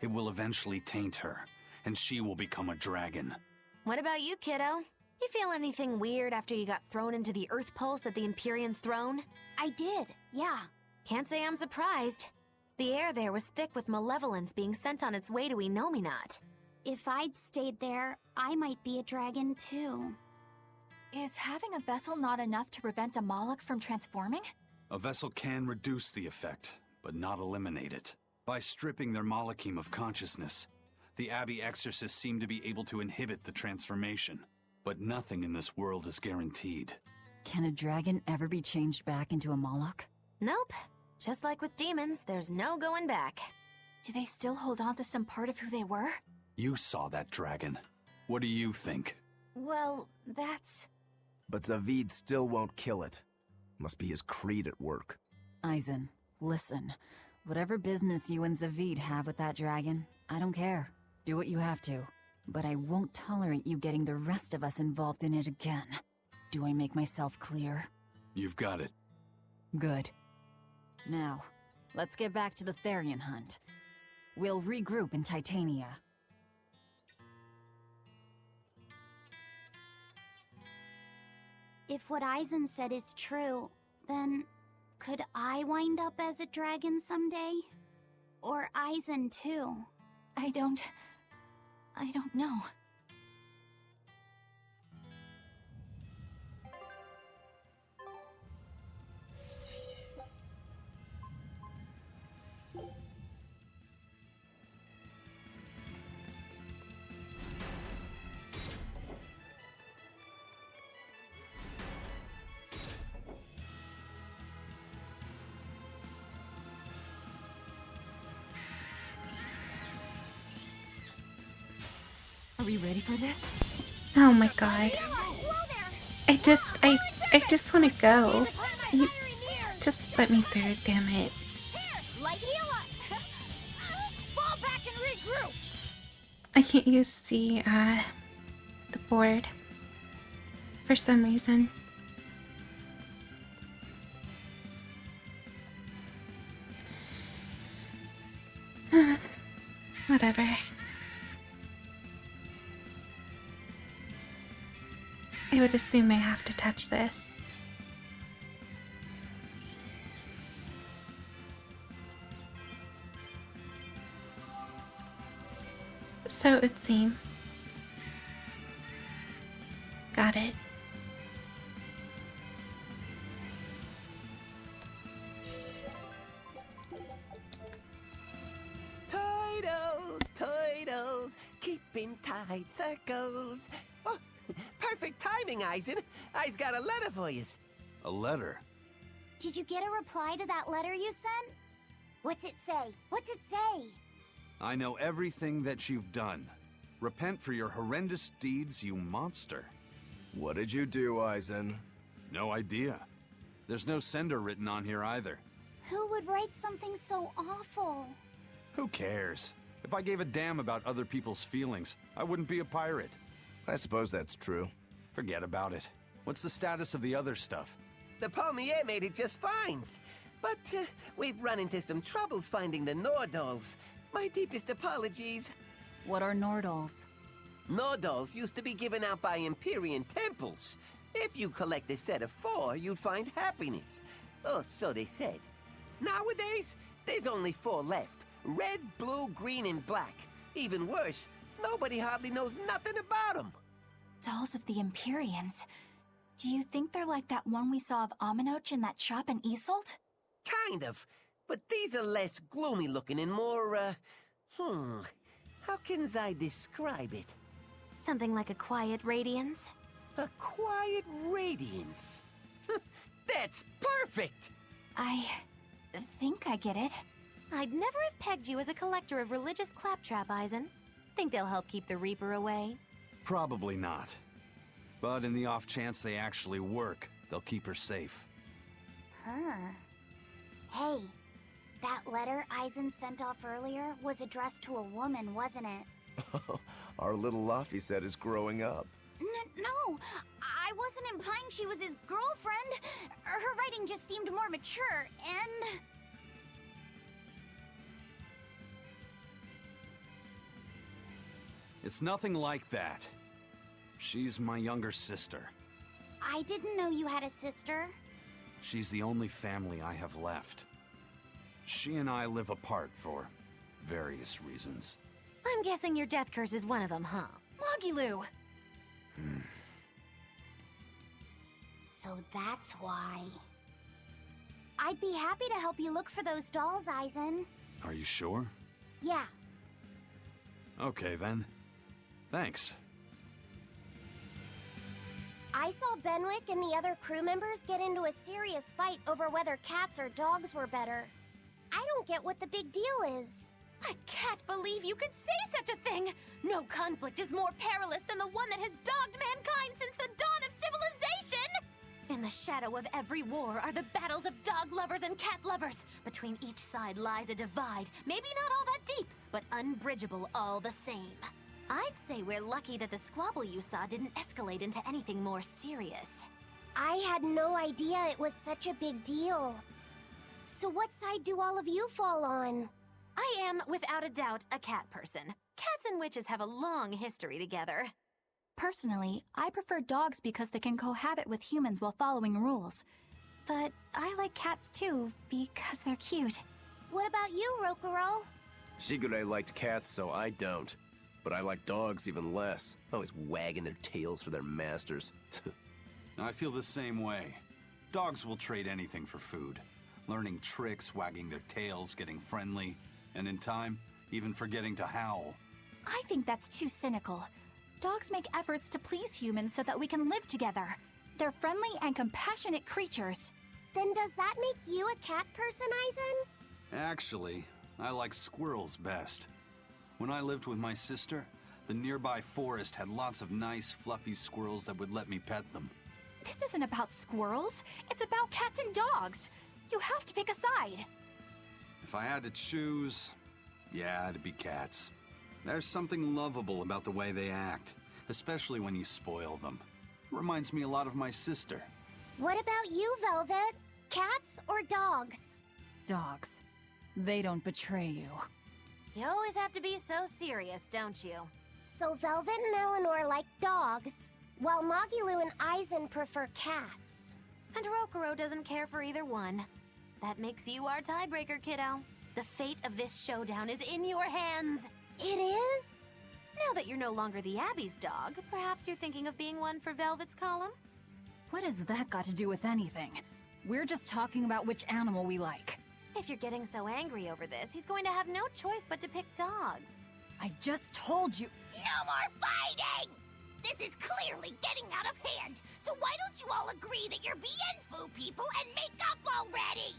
it will eventually taint her, and she will become a dragon. What about you, kiddo? You feel anything weird after you got thrown into the Earth Pulse at the Empyrean's throne? I did, yeah. Can't say I'm surprised. The air there was thick with malevolence being sent on its way to Enominat. If I'd stayed there, I might be a dragon too. Is having a vessel not enough to prevent a Malak from transforming? A vessel can reduce the effect, but not eliminate it. By stripping their Malachim of consciousness, the Abbey exorcists seem to be able to inhibit the transformation. But nothing in this world is guaranteed. Can a dragon ever be changed back into a Moloch? Nope. Just like with demons, there's no going back. Do they still hold on to some part of who they were? You saw that dragon. What do you think? Well, that's... But Zavid still won't kill it. Must be his creed at work. Eisen, listen. Whatever business you and Zavid have with that dragon, I don't care. Do what you have to. But I won't tolerate you getting the rest of us involved in it again. Do I make myself clear? You've got it. Good. Now, let's get back to the Therian hunt. We'll regroup in Titania. If what Eisen said is true, then could I wind up as a dragon someday? Or Eisen too? I don't know. Are we ready for this? Oh my god. I just want to go. You just let me through, damn it. Fall back and regroup. I can't use the board for some reason. Whatever. I would assume I have to touch this. So it would seem. Got it. Turtles, keeping tight circles. Oh, perfect timing, Eisen. I's got a letter for yous. A letter? Did you get a reply to that letter you sent? What's it say? What's it say? I know everything that you've done. Repent for your horrendous deeds, you monster. What did you do, Eisen? No idea. There's no sender written on here either. Who would write something so awful? Who cares? If I gave a damn about other people's feelings, I wouldn't be a pirate. I suppose that's true. Forget about it. What's the status of the other stuff? The Palmier made it just fine. But we've run into some troubles finding the Nordals. My deepest apologies. What are Nordals? Nordals used to be given out by Empyrean temples. If you collect a set of 4, you'd find happiness. Oh, so they said. Nowadays, there's only 4 left, Red, blue, green, and black. Even worse, nobody hardly knows nothing about them. Dolls of the Empyreans. Do you think they're like that one we saw of Aminoch in that shop in Isolt? Kind of. But these are less gloomy looking and more, how can I describe it? Something like a quiet radiance? A quiet radiance. That's perfect! I think I get it. I'd never have pegged you as a collector of religious claptrap, Eisen. Think they'll help keep the Reaper away? Probably not. But in the off chance they actually work, they'll keep her safe. Her? Hey, that letter Eisen sent off earlier was addressed to a woman, wasn't it? Our little Laphicet is growing up. No, I wasn't implying she was his girlfriend. Her writing just seemed more mature, and... It's nothing like that. She's my younger sister. I didn't know you had a sister. She's the only family I have left. She and I live apart for various reasons. I'm guessing your death curse is one of them, huh? Mogiloo! So that's why. I'd be happy to help you look for those dolls, Eisen. Are you sure? Yeah. Okay then. Thanks. I saw Benwick and the other crew members get into a serious fight over whether cats or dogs were better. I don't get what the big deal is. I can't believe you could say such a thing! No conflict is more perilous than the one that has dogged mankind since the dawn of civilization! In the shadow of every war are the battles of dog lovers and cat lovers. Between each side lies a divide, maybe not all that deep, but unbridgeable all the same. I'd say we're lucky that the squabble you saw didn't escalate into anything more serious. I had no idea it was such a big deal. So what side do all of you fall on? I am, without a doubt, a cat person. Cats and witches have a long history together. Personally, I prefer dogs because they can cohabit with humans while following rules. But I like cats too, because they're cute. What about you, Rokuro? Shigure liked cats, so I don't. But I like dogs even less. Always wagging their tails for their masters. I feel the same way. Dogs will trade anything for food. Learning tricks, wagging their tails, getting friendly, and in time, even forgetting to howl. I think that's too cynical. Dogs make efforts to please humans so that we can live together. They're friendly and compassionate creatures. Then does that make you a cat person, Eisen? Actually, I like squirrels best. When I lived with my sister, the nearby forest had lots of nice, fluffy squirrels that would let me pet them. This isn't about squirrels. It's about cats and dogs. You have to pick a side. If I had to choose, yeah, it'd be cats. There's something lovable about the way they act, especially when you spoil them. It reminds me a lot of my sister. What about you, Velvet? Cats or dogs? Dogs. They don't betray you. You always have to be so serious, don't you? So Velvet and Eleanor like dogs, while Mogiloo and Eisen prefer cats. And Rokuro doesn't care for either one. That makes you our tiebreaker, kiddo. The fate of this showdown is in your hands. It is? Now that you're no longer the Abbey's dog, perhaps you're thinking of being one for Velvet's column? What has that got to do with anything? We're just talking about which animal we like. If you're getting so angry over this, he's going to have no choice but to pick dogs. I just told you. No more fighting! This is clearly getting out of hand, so why don't you all agree that you're Bienfu people and make up already?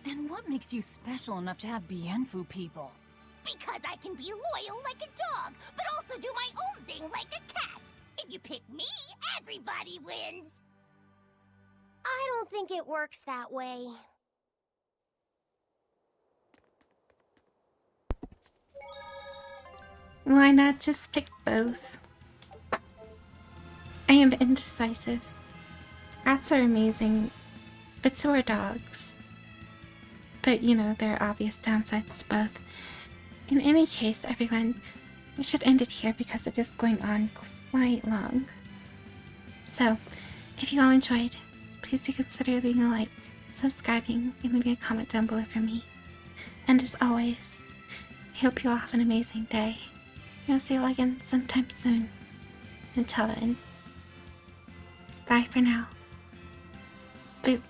And what makes you special enough to have Bienfu people? Because I can be loyal like a dog, but also do my own thing like a cat. If you pick me, everybody wins. I don't think it works that way. Why not just pick both? I am indecisive. Cats are amazing, but so are dogs. But you know, there are obvious downsides to both. In any case, everyone, we should end it here because it is going on quite long. So, if you all enjoyed, please do consider leaving a like, subscribing, and leaving a comment down below for me. And as always, I hope you all have an amazing day. I'll see you all again sometime soon. Until then, bye for now. Boop.